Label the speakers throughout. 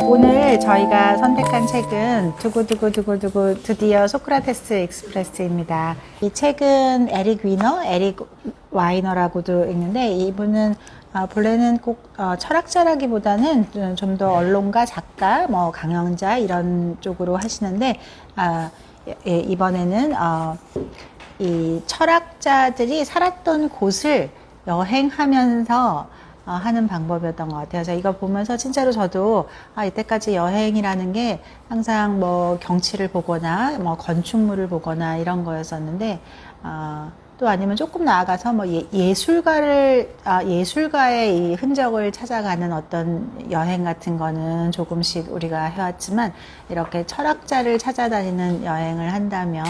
Speaker 1: 오늘 저희가 선택한 책은 두구두구두구두구 드디어 소크라테스 익스프레스입니다. 이 책은 에릭 위너, 에릭 와이너라고도 읽는데 이분은 본래는 꼭 철학자라기보다는 좀 더 언론가, 작가, 뭐 강연자 이런 쪽으로 하시는데 이번에는 이 철학자들이 살았던 곳을 여행하면서 하는 방법이었던 것 같아요. 그래서 이거 보면서 진짜로 저도 이때까지 여행이라는 게 항상 뭐 경치를 보거나 뭐 건축물을 보거나 이런 거였었는데 또 아니면 조금 나아가서 뭐 예술가의 이 흔적을 찾아가는 어떤 여행 같은 거는 조금씩 우리가 해왔지만 이렇게 철학자를 찾아다니는 여행을 한다면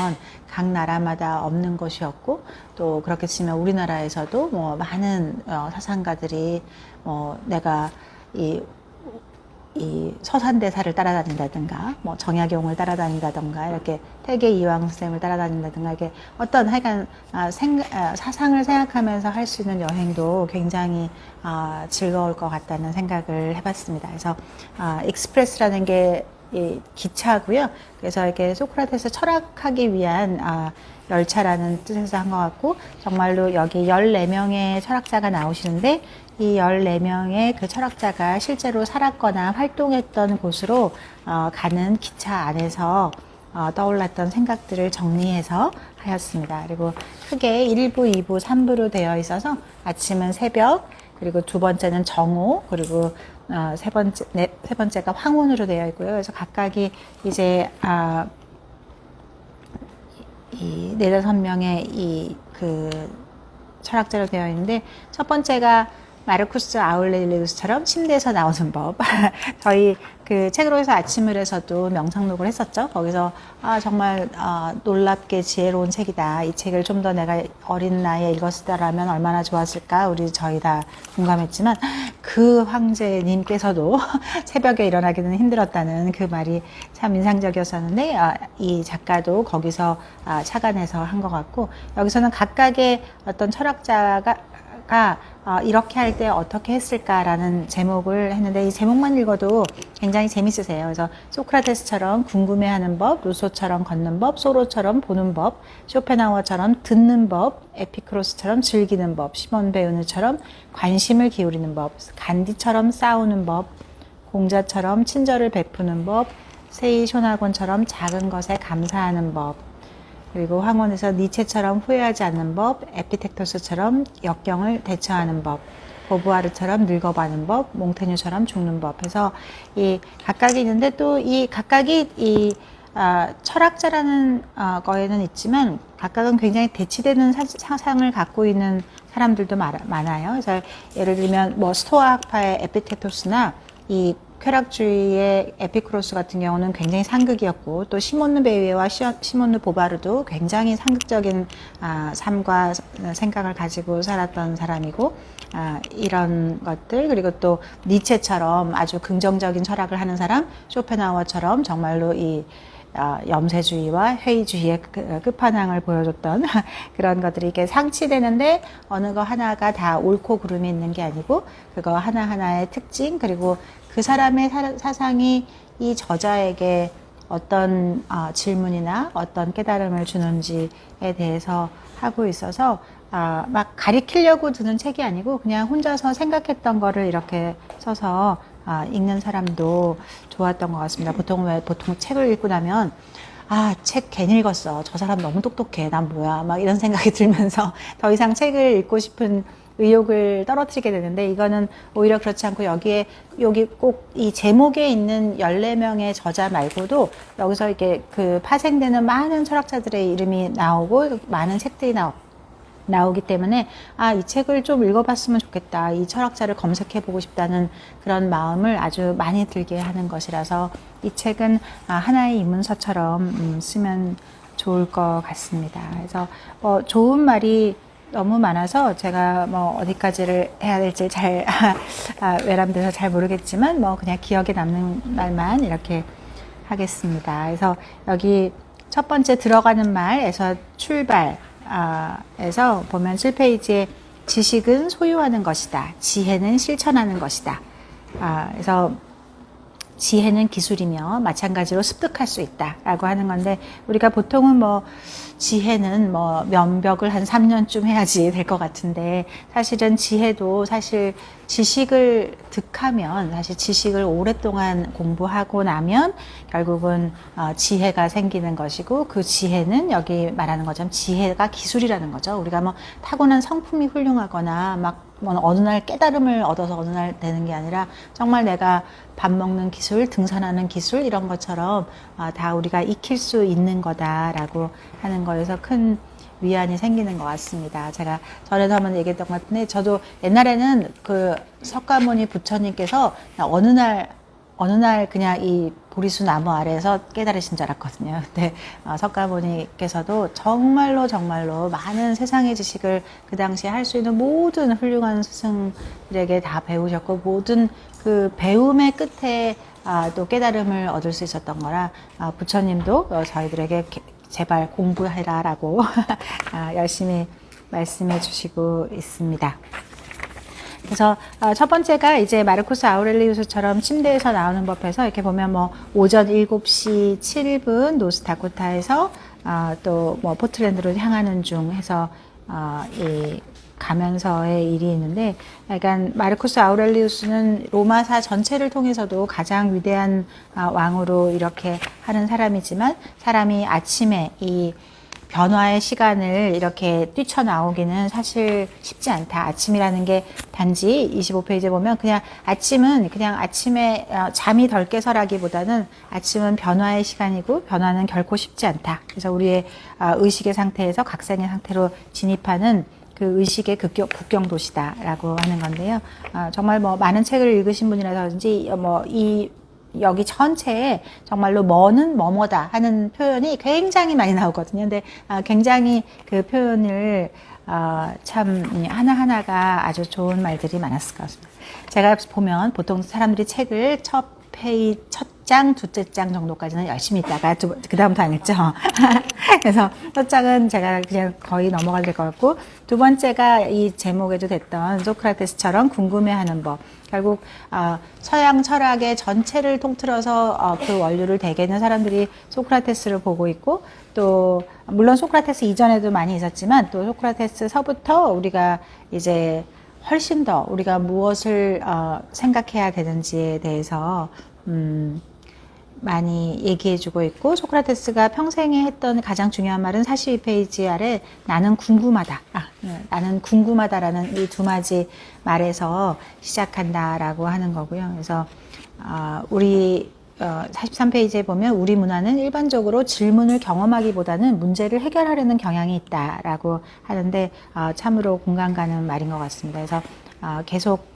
Speaker 1: 각 나라마다 없는 것이었고 또 그렇게 치면 우리나라에서도 뭐 많은 사상가들이 뭐 내가 이 서산대사를 따라다닌다든가, 뭐 정약용을 따라다닌다든가, 이렇게 태계 이황 선생을 따라다닌다든가, 이게 어떤 하여간 사상을 생각하면서 할 수 있는 여행도 굉장히 즐거울 것 같다는 생각을 해봤습니다. 그래서 익스프레스라는 게 기차고요. 그래서 이렇게 소크라테스 철학하기 위한 열차라는 뜻에서 한 것 같고, 정말로 여기 14명의 철학자가 나오시는데 이 14명의 그 철학자가 실제로 살았거나 활동했던 곳으로 가는 기차 안에서 떠올랐던 생각들을 정리해서 하였습니다. 그리고 크게 1부, 2부, 3부로 되어 있어서 아침은 새벽, 그리고 두 번째는 정오, 그리고 세 번째가 황혼으로 되어 있고요. 그래서 각각이 이제 이 4~5명의 그 철학자로 되어 있는데 첫 번째가 마르쿠스 아울렐리우스처럼 침대에서 나오는 법. 저희 그 책으로 해서 아침을에서도 명상록을 했었죠. 거기서 정말 놀랍게 지혜로운 책이다. 이 책을 좀 더 내가 어린 나이에 읽었다라면 얼마나 좋았을까. 저희 다 공감했지만 그 황제님께서도 새벽에 일어나기는 힘들었다는 그 말이 참 인상적이었었는데 이 작가도 거기서 착안해서 한 것 같고 여기서는 각각의 어떤 철학자가 이렇게 할 때 어떻게 했을까라는 제목을 했는데 이 제목만 읽어도 굉장히 재밌으세요. 그래서 소크라테스처럼 궁금해하는 법, 루소처럼 걷는 법, 소로처럼 보는 법, 쇼펜하우어처럼 듣는 법, 에피크로스처럼 즐기는 법, 시몬 베요느처럼 관심을 기울이는 법, 간디처럼 싸우는 법, 공자처럼 친절을 베푸는 법, 세이 쇼나곤처럼 작은 것에 감사하는 법, 그리고 황혼에서 니체처럼 후회하지 않는 법, 에피텍토스처럼 역경을 대처하는 법, 보부아르처럼 늙어가는 법, 몽테뉴처럼 죽는 법 해서 이 각각이 있는데 또 이 각각이 이 철학자라는 거에는 있지만 각각은 굉장히 대치되는 사상을 갖고 있는 사람들도 많아요. 그래서 예를 들면 뭐 스토아 학파의 에피테토스나 이 쾌락주의의 에피크로스 같은 경우는 굉장히 상극이었고 또 시몬느 베이웨와 시몬느 보바르도 굉장히 상극적인 삶과 생각을 가지고 살았던 사람이고 이런 것들 그리고 또 니체처럼 아주 긍정적인 철학을 하는 사람 쇼펜하우어처럼 정말로 이 염세주의와 회의주의의 끝판왕을 보여줬던 그런 것들이 이렇게 상치되는데 어느 거 하나가 다 옳고 그름이 있는 게 아니고 그거 하나하나의 특징 그리고 그 사람의 사상이 이 저자에게 어떤 질문이나 어떤 깨달음을 주는지에 대해서 하고 있어서 막 가리키려고 드는 책이 아니고 그냥 혼자서 생각했던 거를 이렇게 써서 읽는 사람도 좋았던 것 같습니다. 보통 책을 읽고 나면 책 괜히 읽었어. 저 사람 너무 똑똑해. 난 뭐야. 막 이런 생각이 들면서 더 이상 책을 읽고 싶은 의욕을 떨어뜨리게 되는데 이거는 오히려 그렇지 않고 여기 꼭 이 제목에 있는 14명의 저자 말고도 여기서 이렇게 그 파생되는 많은 철학자들의 이름이 나오고 많은 책들이 나오기 때문에 이 책을 좀 읽어봤으면 좋겠다. 이 철학자를 검색해보고 싶다는 그런 마음을 아주 많이 들게 하는 것이라서 이 책은 하나의 입문서처럼 쓰면 좋을 것 같습니다. 그래서 좋은 말이 너무 많아서 제가 뭐 어디까지를 해야 될지 잘 외람돼서 잘 모르겠지만 뭐 그냥 기억에 남는 말만 이렇게 하겠습니다. 그래서 여기 첫 번째 들어가는 말에서 출발 에서 보면 7페이지에 지식은 소유하는 것이다. 지혜는 실천하는 것이다. 그래서 지혜는 기술이며 마찬가지로 습득할 수 있다라고 하는 건데, 우리가 보통은 뭐 지혜는 뭐 면벽을 한 3년쯤 해야지 될 것 같은데, 사실은 지혜도 사실 지식을 득하면, 사실 지식을 오랫동안 공부하고 나면 결국은 지혜가 생기는 것이고, 그 지혜는 여기 말하는 것처럼 지혜가 기술이라는 거죠. 우리가 뭐 타고난 성품이 훌륭하거나 막 뭐 어느 날 깨달음을 얻어서 어느 날 되는 게 아니라, 정말 내가 밥 먹는 기술, 등산하는 기술, 이런 것처럼 다 우리가 익힐 수 있는 거다라고 하는 거에서 큰 위안이 생기는 것 같습니다. 제가 전에도 한번 얘기했던 것 같은데, 저도 옛날에는 그 석가모니 부처님께서 어느 날 그냥 이 보리수 나무 아래에서 깨달으신 줄 알았거든요. 근데 석가모니께서도 정말로 많은 세상의 지식을 그 당시에 할 수 있는 모든 훌륭한 스승들에게 다 배우셨고, 모든 그 배움의 끝에 또 깨달음을 얻을 수 있었던 거라, 부처님도 저희들에게 제발 공부해라 라고 열심히 말씀해 주시고 있습니다. 그래서 첫 번째가 이제 마르쿠스 아우렐리우스처럼 침대에서 나오는 법에서, 이렇게 보면 뭐 오전 7시 7분 노스다코타에서 또 뭐 포틀랜드로 향하는 중 해서 이 가면서의 일이 있는데, 약간 마르쿠스 아우렐리우스는 로마사 전체를 통해서도 가장 위대한 왕으로 이렇게 하는 사람이지만, 사람이 아침에 이 변화의 시간을 이렇게 뛰쳐나오기는 사실 쉽지 않다. 아침이라는 게 단지 25페이지에 보면 그냥 아침은 그냥 아침에 잠이 덜 깨서라기보다는 아침은 변화의 시간이고, 변화는 결코 쉽지 않다. 그래서 우리의 의식의 상태에서 각성의 상태로 진입하는 그 의식의 국경도시다라고 하는 건데요. 정말 뭐 많은 책을 읽으신 분이라든지 여기 전체에 정말로 뭐는 뭐뭐다 하는 표현이 굉장히 많이 나오거든요. 근데 굉장히 그 표현을 참 하나하나가 아주 좋은 말들이 많았을 것 같습니다. 제가 보면 보통 사람들이 책을 첫 장, 두째 장 정도까지는 열심히 읽다가 그 다음부터 안 읽죠. 그래서 첫 장은 제가 그냥 거의 넘어가야 될 것 같고, 두 번째가 이 제목에도 됐던 소크라테스처럼 궁금해하는 법. 결국 서양 철학의 전체를 통틀어서 그 원류를 대개는 사람들이 소크라테스를 보고 있고, 또 물론 소크라테스 이전에도 많이 있었지만, 또 소크라테스서부터 우리가 이제 훨씬 더 우리가 무엇을 생각해야 되는지에 대해서 많이 얘기해주고 있고, 소크라테스가 평생에 했던 가장 중요한 말은 42페이지 아래 나는 궁금하다. 나는 궁금하다라는 이 두 마디 말에서 시작한다라고 하는 거고요. 그래서 우리 43페이지에 보면 우리 문화는 일반적으로 질문을 경험하기보다는 문제를 해결하려는 경향이 있다라고 하는데, 참으로 공감 가는 말인 것 같습니다. 그래서 계속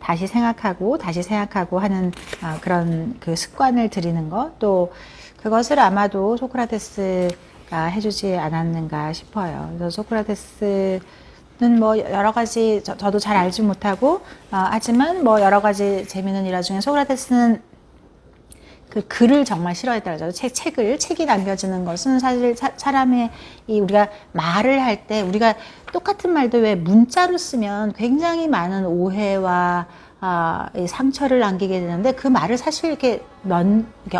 Speaker 1: 다시 생각하고 하는 그런 그 습관을 들이는 것, 또 그것을 아마도 소크라테스가 해주지 않았는가 싶어요. 그래서 소크라테스는 뭐 여러 가지 저도 잘 알지 못하고 하지만 뭐 여러 가지 재미있는 일화 중에 소크라테스는 그 글을 정말 싫어했다고 하죠. 책이 남겨지는 것은 사실 사람의 우리가 말을 할 때 우리가 똑같은 말도 왜 문자로 쓰면 굉장히 많은 오해와 상처를 남기게 되는데, 그 말을 사실 이렇게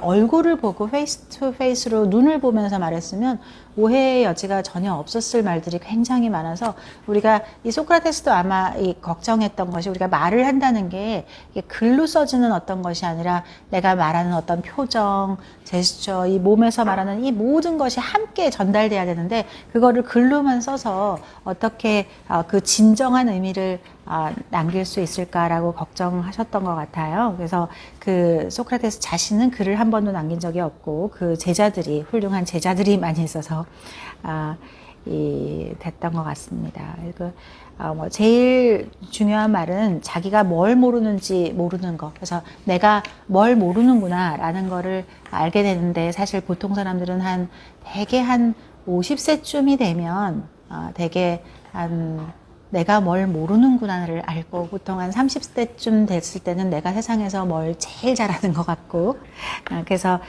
Speaker 1: 얼굴을 보고 페이스 투 페이스로 눈을 보면서 말했으면 오해의 여지가 전혀 없었을 말들이 굉장히 많아서, 우리가 이 소크라테스도 아마 걱정했던 것이, 우리가 말을 한다는 게 글로 써지는 어떤 것이 아니라 내가 말하는 어떤 표정, 제스처, 이 몸에서 말하는 이 모든 것이 함께 전달돼야 되는데, 그거를 글로만 써서 어떻게 그 진정한 의미를 남길 수 있을까라고 걱정하셨던 것 같아요. 그래서 그 소크라테스 자신은 글을 한 번도 남긴 적이 없고, 그 훌륭한 제자들이 많이 있어서 됐던 것 같습니다. 제일 중요한 말은 자기가 뭘 모르는지 모르는 것. 그래서 내가 뭘 모르는구나 라는 거를 알게 되는데, 사실 보통 사람들은 대개 한 50세쯤이 되면 대개 내가 뭘 모르는구나를 알고, 보통 한 30대쯤 됐을 때는 내가 세상에서 뭘 제일 잘하는 것 같고, 그래서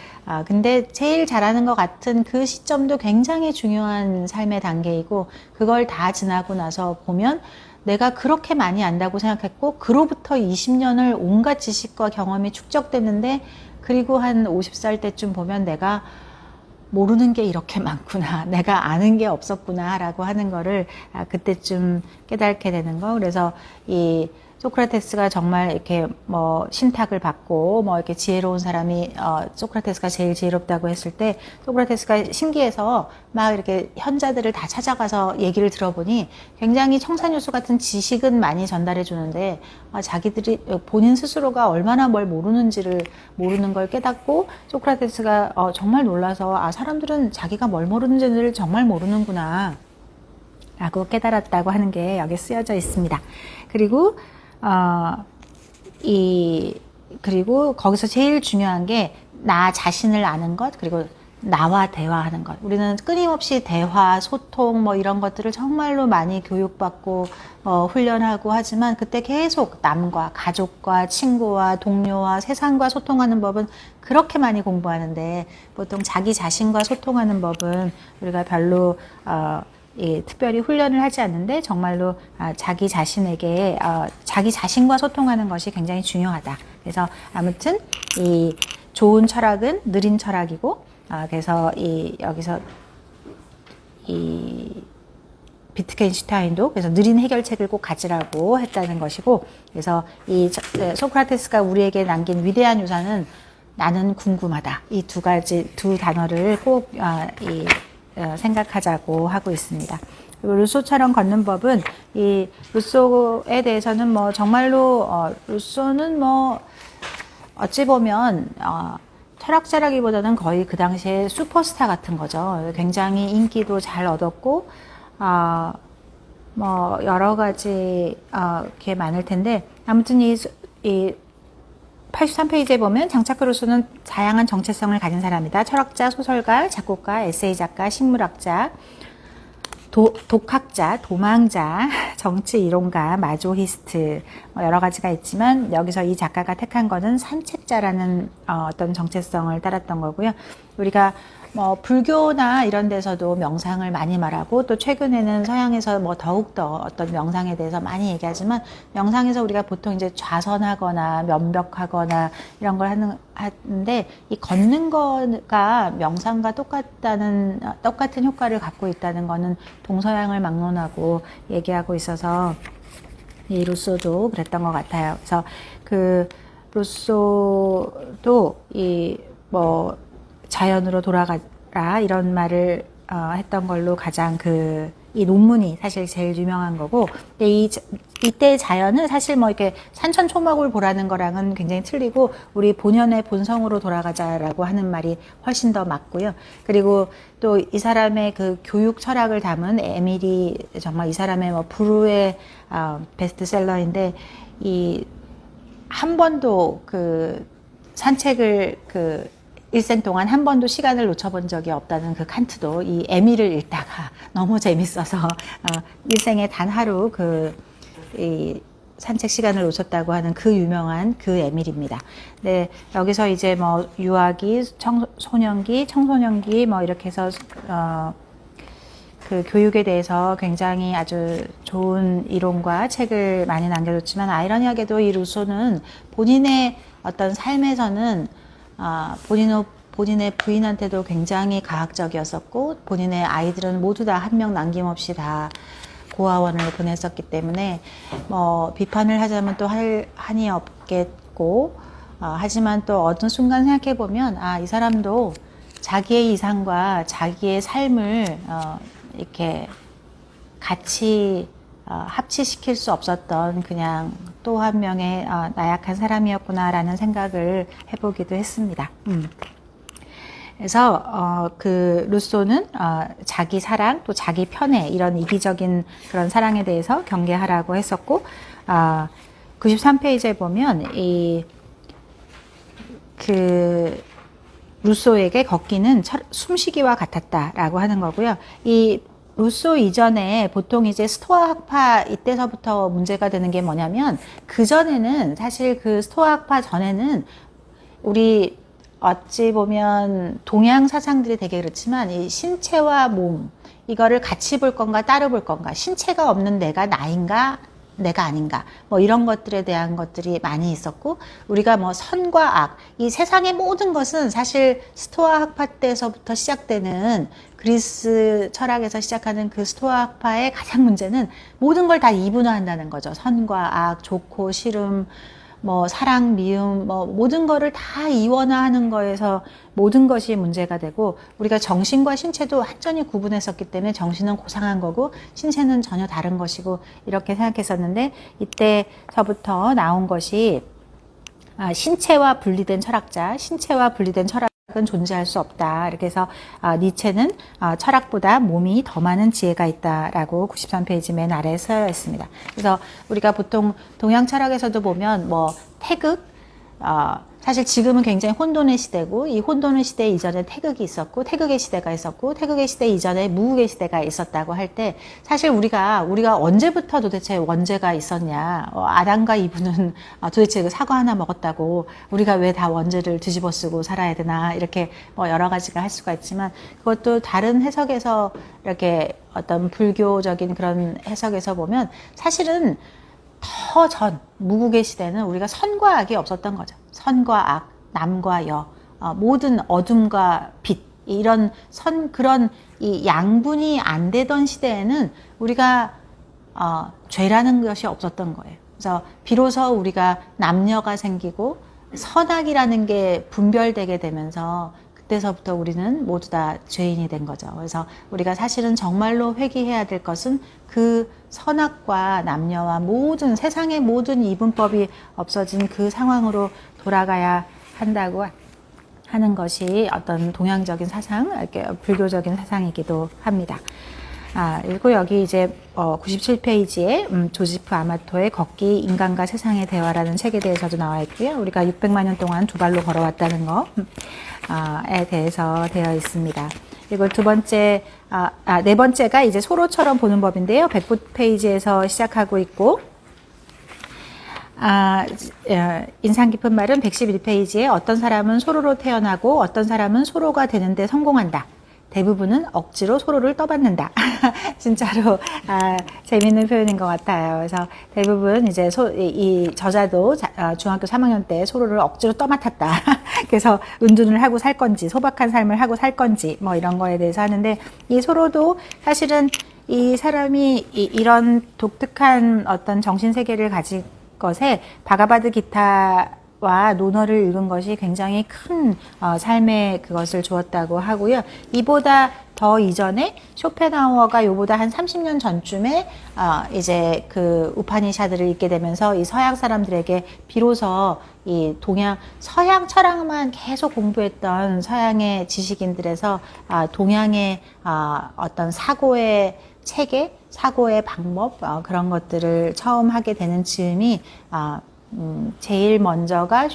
Speaker 1: 근데 제일 잘하는 것 같은 그 시점도 굉장히 중요한 삶의 단계이고, 그걸 다 지나고 나서 보면 내가 그렇게 많이 안다고 생각했고 그로부터 20년을 온갖 지식과 경험이 축적됐는데 그리고 한 50살 때쯤 보면 내가 모르는 게 이렇게 많구나, 내가 아는 게 없었구나 라고 하는 거를 그때쯤 깨닫게 되는 거. 그래서 이 소크라테스가 정말 이렇게 뭐 신탁을 받고 뭐 이렇게 지혜로운 사람이 소크라테스가 제일 지혜롭다고 했을 때 소크라테스가 신기해서 막 이렇게 현자들을 다 찾아가서 얘기를 들어보니 굉장히 청산유수 같은 지식은 많이 전달해 주는데 자기들이 본인 스스로가 얼마나 뭘 모르는지를 모르는 걸 깨닫고 소크라테스가 정말 놀라서 사람들은 자기가 뭘 모르는지를 정말 모르는구나 라고 깨달았다고 하는 게 여기 쓰여져 있습니다. 그리고 그리고 거기서 제일 중요한 게 나 자신을 아는 것, 그리고 나와 대화하는 것. 우리는 끊임없이 대화, 소통 뭐 이런 것들을 정말로 많이 교육받고 훈련하고 하지만 그때 계속 남과 가족과 친구와 동료와 세상과 소통하는 법은 그렇게 많이 공부하는데 보통 자기 자신과 소통하는 법은 우리가 별로 특별히 훈련을 하지 않는데 정말로 자기 자신에게 자기 자신과 소통하는 것이 굉장히 중요하다. 그래서 아무튼 이 좋은 철학은 느린 철학이고 그래서 여기서 비트겐슈타인도 그래서 느린 해결책을 꼭 가지라고 했다는 것이고, 그래서 이 소크라테스가 우리에게 남긴 위대한 유산은 나는 궁금하다. 이 두 단어를 꼭 생각하자고 하고 있습니다. 그리고 루소처럼 걷는 법은 이 루소에 대해서는 뭐 정말로 루소는 뭐 어찌 보면 철학자라기보다는 거의 그 당시에 슈퍼스타 같은 거죠. 굉장히 인기도 잘 얻었고 뭐 여러 가지 게 많을 텐데 아무튼 이 83페이지에 보면 장차크 루소는 다양한 정체성을 가진 사람이다. 철학자, 소설가, 작곡가, 에세이 작가, 식물학자, 독학자, 도망자, 정치 이론가, 마조히스트 여러 가지가 있지만 여기서 이 작가가 택한 거는 산책자라는 어떤 정체성을 따랐던 거고요. 우리가 뭐 불교나 이런 데서도 명상을 많이 말하고 또 최근에는 서양에서 뭐 더욱더 어떤 명상에 대해서 많이 얘기하지만 명상에서 우리가 보통 이제 좌선하거나 면벽하거나 이런 걸 하는데 이 걷는 거가 명상과 똑같은 효과를 갖고 있다는 거는 동서양을 막론하고 얘기하고 있어서 이 루소도 그랬던 것 같아요. 그래서 그 루소도 뭐 자연으로 돌아가라 이런 말을 했던 걸로 가장 이 논문이 사실 제일 유명한 거고, 이때 자연은 사실 뭐 이렇게 산천초목을 보라는 거랑은 굉장히 틀리고 우리 본연의 본성으로 돌아가자라고 하는 말이 훨씬 더 맞고요. 그리고 또 이 사람의 그 교육 철학을 담은 에밀이 정말 이 사람의 뭐 불후의 베스트셀러인데 한 번도 산책을 일생 동안 한 번도 시간을 놓쳐본 적이 없다는 그 칸트도 이 에밀을 읽다가 너무 재밌어서 일생에 단 하루 이 산책 시간을 놓쳤다고 하는 그 유명한 그 에밀입니다. 네, 여기서 이제 뭐 유아기, 소년기, 청소년기 뭐 이렇게 해서 그 교육에 대해서 굉장히 아주 좋은 이론과 책을 많이 남겨줬지만 아이러니하게도 이 루소는 본인의 어떤 삶에서는 본인의 부인한테도 굉장히 가학적이었었고 본인의 아이들은 모두 다 한 명 남김없이 다 고아원을 보냈었기 때문에 뭐 비판을 하자면 또 한이 없겠고 하지만 또 어떤 순간 생각해 보면 이 사람도 자기의 이상과 자기의 삶을 이렇게 같이 합치시킬 수 없었던 그냥 또 한 명의 나약한 사람이었구나라는 생각을 해보기도 했습니다. 그래서 그 루소는 자기 사랑 또 자기 편애 이런 이기적인 그런 사랑에 대해서 경계하라고 했었고 93페이지에 보면 루소에게 걷기는 숨쉬기와 같았다라고 하는 거고요. 이 루소 이전에 보통 이제 스토아 학파 이때서부터 문제가 되는 게 뭐냐면 그전에는 사실 그 스토아 학파 전에는 우리 어찌 보면 동양 사상들이 되게 그렇지만 이 신체와 몸 이거를 같이 볼 건가 따로 볼 건가, 신체가 없는 내가 나인가 내가 아닌가, 뭐 이런 것들에 대한 것들이 많이 있었고, 우리가 뭐 선과 악, 이 세상의 모든 것은 사실 스토아 학파 때서부터 시작되는, 그리스 철학에서 시작하는 그 스토아 학파의 가장 문제는 모든 걸 다 이분화한다는 거죠. 선과 악, 좋고 싫음, 뭐 사랑, 미움, 뭐 모든 거를 다 이원화하는 거에서 모든 것이 문제가 되고, 우리가 정신과 신체도 완전히 구분했었기 때문에 정신은 고상한 거고 신체는 전혀 다른 것이고 이렇게 생각했었는데, 이때서부터 나온 것이 신체와 분리된 철학자, 신체와 분리된 철학은 존재할 수 없다. 이렇게 해서 니체는 철학보다 몸이 더 많은 지혜가 있다라고 93페이지 맨 아래에 쓰여 있습니다. 그래서 우리가 보통 동양 철학에서도 보면 뭐 태극, 사실 지금은 굉장히 혼돈의 시대고, 이 혼돈의 시대 이전에 태극이 있었고, 태극의 시대가 있었고, 태극의 시대 이전에 무극의 시대가 있었다고 할 때, 사실 우리가 언제부터 도대체 원죄가 있었냐, 아담과 이브는 도대체 그 사과 하나 먹었다고 우리가 왜 다 원죄를 뒤집어 쓰고 살아야 되나, 이렇게 뭐 여러 가지가 할 수가 있지만, 그것도 다른 해석에서 이렇게 어떤 불교적인 그런 해석에서 보면 사실은 더 전 무국의 시대는 우리가 선과 악이 없었던 거죠. 선과 악, 남과 여, 모든 어둠과 빛, 이런 그런 이 양분이 안 되던 시대에는 우리가 죄라는 것이 없었던 거예요. 그래서 비로소 우리가 남녀가 생기고 선악이라는 게 분별되게 되면서 그때서부터 우리는 모두 다 죄인이 된 거죠. 그래서 우리가 사실은 정말로 회개해야 될 것은 그 선악과 남녀와 모든 세상의 모든 이분법이 없어진 그 상황으로 돌아가야 한다고 하는 것이 어떤 동양적인 사상, 이렇게 불교적인 사상이기도 합니다. 그리고 여기 이제 97페이지에 조지프 아마토의 걷기, 인간과 세상의 대화라는 책에 대해서도 나와 있고요. 우리가 600만 년 동안 두 발로 걸어왔다는 거에 대해서 되어 있습니다. 그리고 네 번째가 이제 소로처럼 보는 법인데요. 109페이지에서 시작하고 있고, 인상 깊은 말은 111페이지에 어떤 사람은 소로로 태어나고 어떤 사람은 소로가 되는데 성공한다. 대부분은 억지로 소로를 떠받는다. 진짜로 재미있는 표현인 것 같아요. 그래서 대부분 이제 이 저자도 중학교 3학년 때 소로를 억지로 떠맡았다. 그래서 은둔을 하고 살 건지, 소박한 삶을 하고 살 건지, 뭐 이런 거에 대해서 하는데, 이 소로도 사실은 이 사람이 이런 독특한 어떤 정신 세계를 가진 것에 바가바드 기타와 논어를 읽은 것이 굉장히 큰 삶의 그것을 주었다고 하고요. 이보다 더 이전에 쇼펜하우어가 요보다 한 30년 전쯤에 이제 그 우파니샤드를 읽게 되면서 이 서양 사람들에게 비로소 이 서양 철학만 계속 공부했던 서양의 지식인들에서 동양의 어떤 사고의 체계, 사고의 방법, 그런 것들을 처음 하게 되는 즈음이 제일 먼저가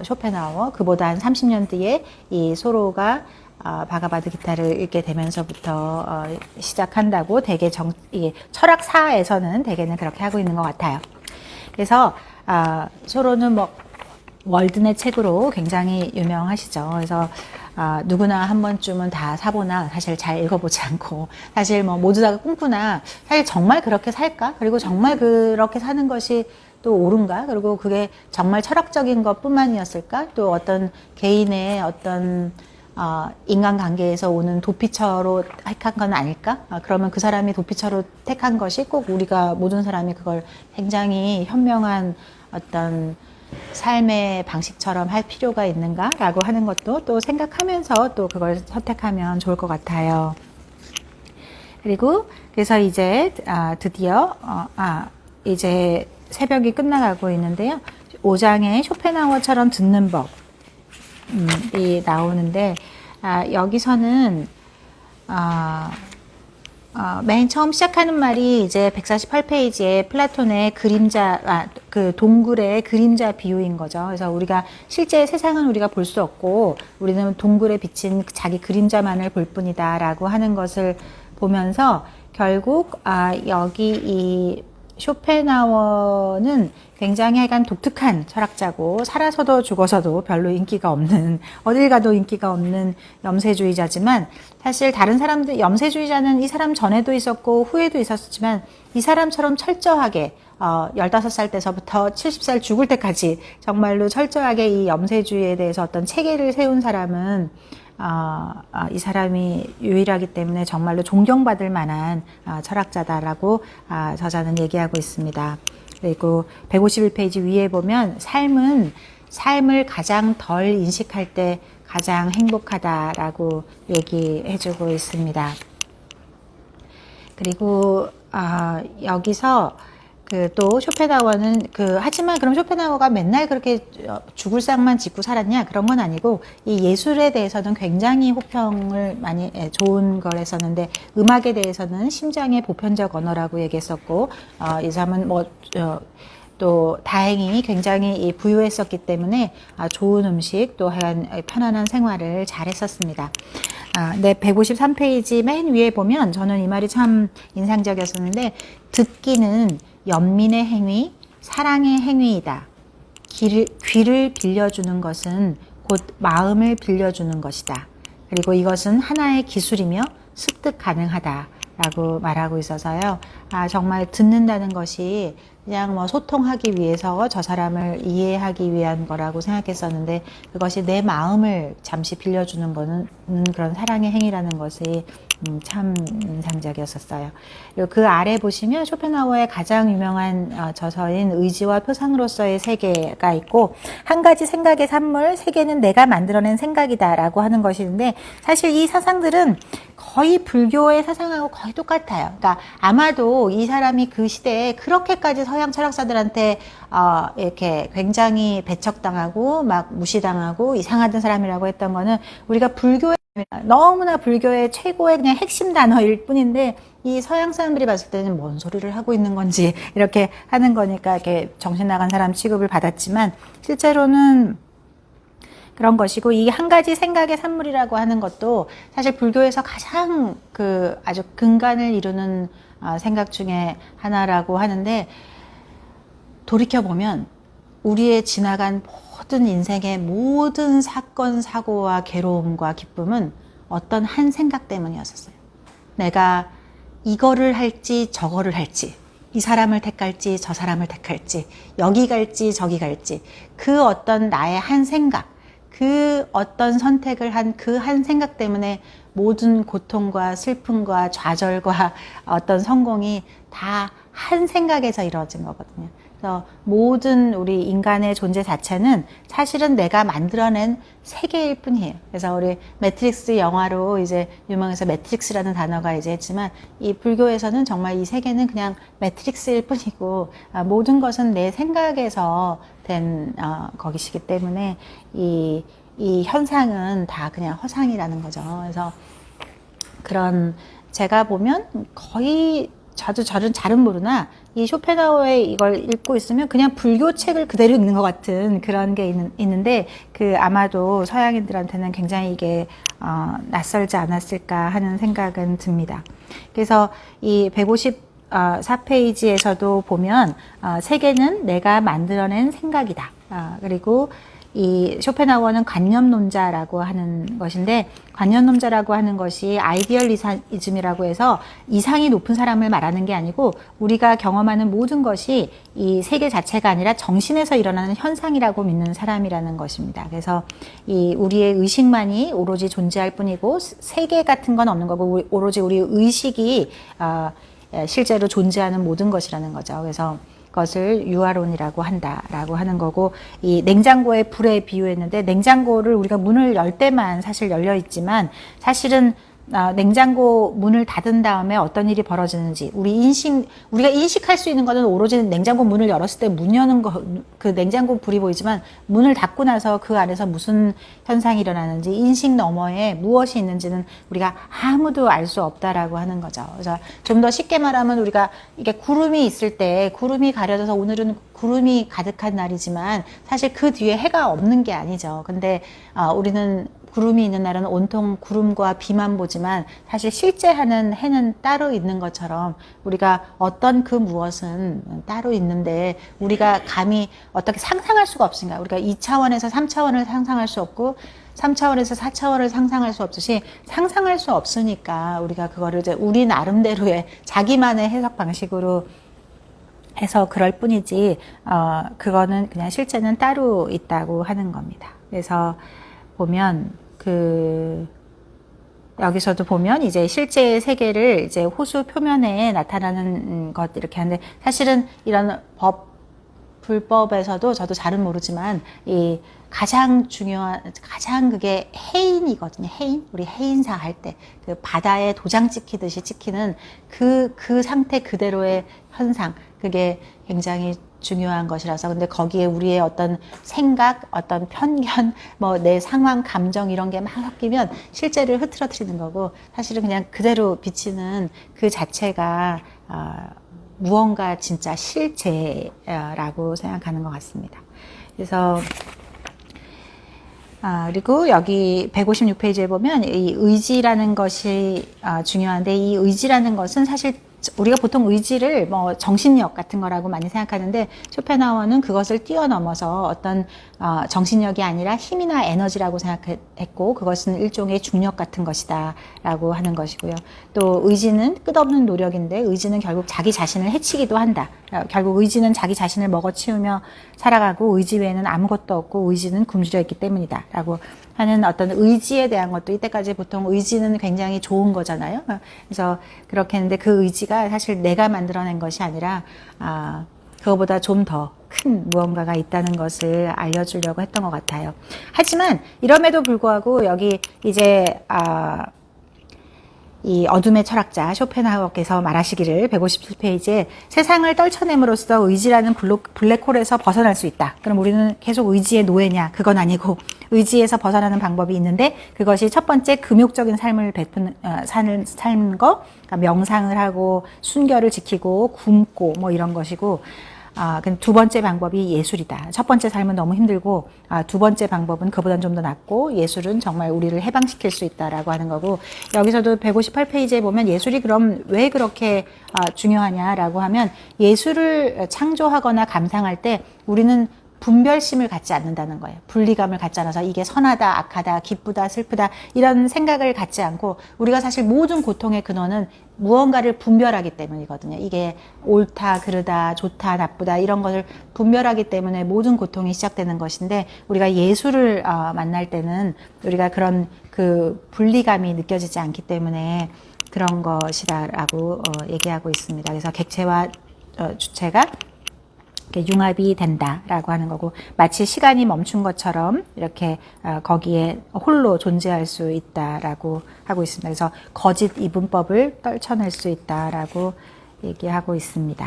Speaker 1: 쇼펜하우어, 그보다 한 30년 뒤에 이 소로가 바가바드 기타를 읽게 되면서부터 시작한다고 대개 철학사에서는 대개는 그렇게 하고 있는 것 같아요. 그래서 소로는 뭐 월든의 책으로 굉장히 유명하시죠. 그래서 누구나 한 번쯤은 다 사보나 사실 잘 읽어보지 않고, 사실 뭐 모두 다 꿈꾸나 사실 정말 그렇게 살까? 그리고 정말 그렇게 사는 것이 또 옳은가? 그리고 그게 정말 철학적인 것 뿐만이었을까? 또 어떤 개인의 어떤 인간관계에서 오는 도피처로 택한 건 아닐까? 그러면 그 사람이 도피처로 택한 것이 꼭 우리가 모든 사람이 그걸 굉장히 현명한 어떤 삶의 방식처럼 할 필요가 있는가라고 하는 것도 또 생각하면서 또 그걸 선택하면 좋을 것 같아요. 그리고 그래서 이제 드디어 이제 새벽이 끝나가고 있는데요. 5장에 쇼펜하우어처럼 듣는 법이 나오는데, 여기서는 맨 처음 시작하는 말이 이제 148페이지에 플라톤의 그 동굴의 그림자 비유인 거죠. 그래서 우리가 실제 세상은 우리가 볼 수 없고 우리는 동굴에 비친 자기 그림자만을 볼 뿐이다라고 하는 것을 보면서 결국 여기 이 쇼펜하우어는 굉장히 약간 독특한 철학자고 살아서도 죽어서도 별로 인기가 없는, 어딜 가도 인기가 없는 염세주의자지만, 사실 다른 사람들, 염세주의자는 이 사람 전에도 있었고 후에도 있었지만 이 사람처럼 철저하게 15살 때서부터 70살 죽을 때까지 정말로 철저하게 이 염세주의에 대해서 어떤 체계를 세운 사람은 이 사람이 유일하기 때문에 정말로 존경받을 만한 철학자다라고 저자는 얘기하고 있습니다. 그리고 151페이지 위에 보면 삶을 가장 덜 인식할 때 가장 행복하다라고 얘기해주고 있습니다. 그리고 여기서 또 쇼펜하우어는 하지만 그럼 쇼펜하우어가 맨날 그렇게 죽을 상만 짓고 살았냐? 그런 건 아니고 이 예술에 대해서는 굉장히 호평을 많이 좋은 걸 했었는데 음악에 대해서는 심장의 보편적 언어라고 얘기했었고 이 사람은 또 다행히 굉장히 부유했었기 때문에 좋은 음식 또 편안한 생활을 잘 했었습니다. 네, 153페이지 맨 위에 보면 저는 이 말이 참 인상적이었었는데 듣기는 연민의 행위, 사랑의 행위이다. 귀를 빌려주는 것은 곧 마음을 빌려주는 것이다. 그리고 이것은 하나의 기술이며 습득 가능하다라고 말하고 있어서요. 정말 듣는다는 것이 그냥 소통하기 위해서 저 사람을 이해하기 위한 거라고 생각했었는데 그것이 내 마음을 잠시 빌려주는 거는 그런 사랑의 행위라는 것이 참 인상적이었었어요. 그리고 그 아래 보시면 쇼펜하우어의 가장 유명한 저서인 의지와 표상으로서의 세계가 있고 한 가지 생각의 산물, 세계는 내가 만들어낸 생각이다 라고 하는 것이 있는데 사실 이 사상들은 거의 불교의 사상하고 거의 똑같아요. 그러니까 아마도 이 사람이 그 시대에 그렇게까지 서양 철학자들한테 이렇게 굉장히 배척당하고 막 무시당하고 이상하던 사람이라고 했던 거는 우리가 불교의 너무나 불교의 최고의 그냥 핵심 단어일 뿐인데 이 서양 사람들이 봤을 때는 뭔 소리를 하고 있는 건지 이렇게 하는 거니까 이렇게 정신 나간 사람 취급을 받았지만 실제로는 그런 것이고 이 한 가지 생각의 산물이라고 하는 것도 사실 불교에서 가장 아주 근간을 이루는 생각 중에 하나라고 하는데 돌이켜보면 우리의 지나간 모든 인생의 모든 사건, 사고와 괴로움과 기쁨은 어떤 한 생각 때문이었었어요. 내가 이거를 할지 저거를 할지 이 사람을 택할지 저 사람을 택할지 여기 갈지 저기 갈지 그 어떤 나의 한 생각 그 어떤 선택을 한 그 한 생각 때문에 모든 고통과 슬픔과 좌절과 어떤 성공이 다 한 생각에서 이루어진 거거든요. 그래서 모든 우리 인간의 존재 자체는 사실은 내가 만들어낸 세계일 뿐이에요. 그래서 우리 매트릭스 영화로 이제 유명해서 매트릭스라는 단어가 이제 했지만 이 불교에서는 정말 이 세계는 그냥 매트릭스일 뿐이고 모든 것은 내 생각에서 된 것이기 때문에 이 현상은 다 그냥 허상이라는 거죠. 그래서 그런 제가 보면 거의 저는 잘은 모르나 이 쇼펜하우어의 이걸 읽고 있으면 그냥 불교 책을 그대로 읽는 것 같은 그런 게 있는데 아마도 서양인들한테는 굉장히 이게 낯설지 않았을까 하는 생각은 듭니다. 그래서 이 154페이지에서도 보면 세계는 내가 만들어낸 생각이다. 그리고 이 쇼펜하우어는 관념론자라고 하는 것인데 관념론자라고 하는 것이 아이디얼리즘이라고 해서 이상이 높은 사람을 말하는 게 아니고 우리가 경험하는 모든 것이 이 세계 자체가 아니라 정신에서 일어나는 현상이라고 믿는 사람이라는 것입니다. 그래서 이 우리의 의식만이 오로지 존재할 뿐이고 세계 같은 건 없는 거고 오로지 우리 의식이 실제로 존재하는 모든 것이라는 거죠. 그래서 것을 유아론이라고 한다라고 하는 거고 이 냉장고의 불에 비유했는데 냉장고를 우리가 문을 열 때만 사실 열려 있지만 사실은 냉장고 문을 닫은 다음에 어떤 일이 벌어지는지 우리가 인식할 수 있는 것은 오로지 냉장고 문을 열었을 때 문 여는 그 냉장고 불이 보이지만 문을 닫고 나서 그 안에서 무슨 현상이 일어나는지 인식 너머에 무엇이 있는지는 우리가 아무도 알 수 없다라고 하는 거죠. 그래서 좀 더 쉽게 말하면 우리가 이게 구름이 있을 때 구름이 가려져서 오늘은 구름이 가득한 날이지만 사실 그 뒤에 해가 없는 게 아니죠. 근데 우리는 구름이 있는 날은 온통 구름과 비만 보지만 사실 실제 하는 해는 따로 있는 것처럼 우리가 어떤 그 무엇은 따로 있는데 우리가 감히 어떻게 상상할 수가 없으니까 우리가 2차원에서 3차원을 상상할 수 없고 3차원에서 4차원을 상상할 수 없듯이 상상할 수 없으니까 우리가 그거를 이제 우리 나름대로의 자기만의 해석 방식으로 해서 그럴 뿐이지 그거는 그냥 실제는 따로 있다고 하는 겁니다. 그래서 보면 여기서도 보면 이제 실제의 세계를 이제 호수 표면에 나타나는 것 이렇게 하는데 사실은 이런 불법에서도 저도 잘은 모르지만 이 가장 그게 해인이거든요. 해인? 우리 해인사 할 때 그 바다에 도장 찍히듯이 찍히는 그 상태 그대로의 현상. 그게 굉장히 중요한 것이라서 근데 거기에 우리의 어떤 생각, 어떤 편견, 뭐 내 상황, 감정 이런 게 막 섞이면 실제를 흐트러뜨리는 거고 사실은 그냥 그대로 비치는 그 자체가 무언가 진짜 실제라고 생각하는 것 같습니다. 그래서 그리고 여기 156페이지에 보면 이 의지라는 것이 중요한데 이 의지라는 것은 사실 우리가 보통 의지를 뭐 정신력 같은 거라고 많이 생각하는데 쇼펜하우어는 그것을 뛰어넘어서 어떤 정신력이 아니라 힘이나 에너지라고 생각했고 그것은 일종의 중력 같은 것이다 라고 하는 것이고요. 또 의지는 끝없는 노력인데 의지는 결국 자기 자신을 해치기도 한다. 결국 의지는 자기 자신을 먹어치우며 살아가고 의지 외에는 아무것도 없고 의지는 굶주려 있기 때문이다 라고 하는 어떤 의지에 대한 것도 이때까지 보통 의지는 굉장히 좋은 거잖아요. 그래서 그렇게 했는데 그 의지가 사실 내가 만들어낸 것이 아니라 그거보다 좀 더 큰 무언가가 있다는 것을 알려주려고 했던 것 같아요. 하지만 이럼에도 불구하고 여기 이제 이 어둠의 철학자 쇼펜하우어께서 말하시기를 157페이지에 세상을 떨쳐냄으로써 의지라는 블랙홀에서 벗어날 수 있다. 그럼 우리는 계속 의지의 노예냐? 그건 아니고 의지에서 벗어나는 방법이 있는데 그것이 첫 번째 금욕적인 삶을 사는 거, 그러니까 명상을 하고 순결을 지키고 굶고 뭐 이런 것이고 두 번째 방법이 예술이다. 첫 번째 삶은 너무 힘들고 두 번째 방법은 그보다는 좀 더 낫고 예술은 정말 우리를 해방시킬 수 있다라고 하는 거고 여기서도 158페이지에 보면 예술이 그럼 왜 그렇게 중요하냐라고 하면 예술을 창조하거나 감상할 때 우리는 분별심을 갖지 않는다는 거예요. 분리감을 갖지 않아서 이게 선하다, 악하다, 기쁘다, 슬프다 이런 생각을 갖지 않고 우리가 사실 모든 고통의 근원은 무언가를 분별하기 때문이거든요. 이게 옳다, 그르다, 좋다, 나쁘다 이런 것을 분별하기 때문에 모든 고통이 시작되는 것인데 우리가 예술을 만날 때는 우리가 그런 그 분리감이 느껴지지 않기 때문에 그런 것이다라고 얘기하고 있습니다. 그래서 객체와 주체가 융합이 된다라고 하는 거고 마치 시간이 멈춘 것처럼 이렇게 거기에 홀로 존재할 수 있다라고 하고 있습니다. 그래서 거짓 이분법을 떨쳐낼 수 있다라고 얘기하고 있습니다.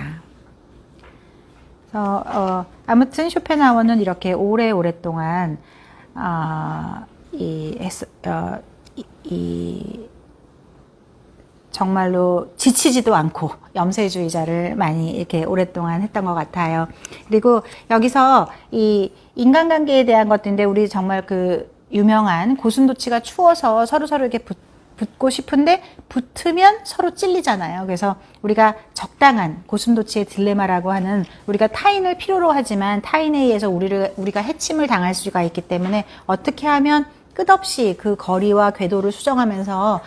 Speaker 1: 그래서 아무튼 쇼펜하우어는 이렇게 오랫동안 정말로 지치지도 않고 염세주의자를 많이 이렇게 오랫동안 했던 것 같아요. 그리고 여기서 이 인간관계에 대한 것들인데 우리 정말 그 유명한 고슴도치가 추워서 서로 이렇게 붙고 싶은데 붙으면 서로 찔리잖아요. 그래서 우리가 적당한 고슴도치의 딜레마라고 하는 우리가 타인을 필요로 하지만 타인에 의해서 우리가 해침을 당할 수가 있기 때문에 어떻게 하면 끝없이 그 거리와 궤도를 수정하면서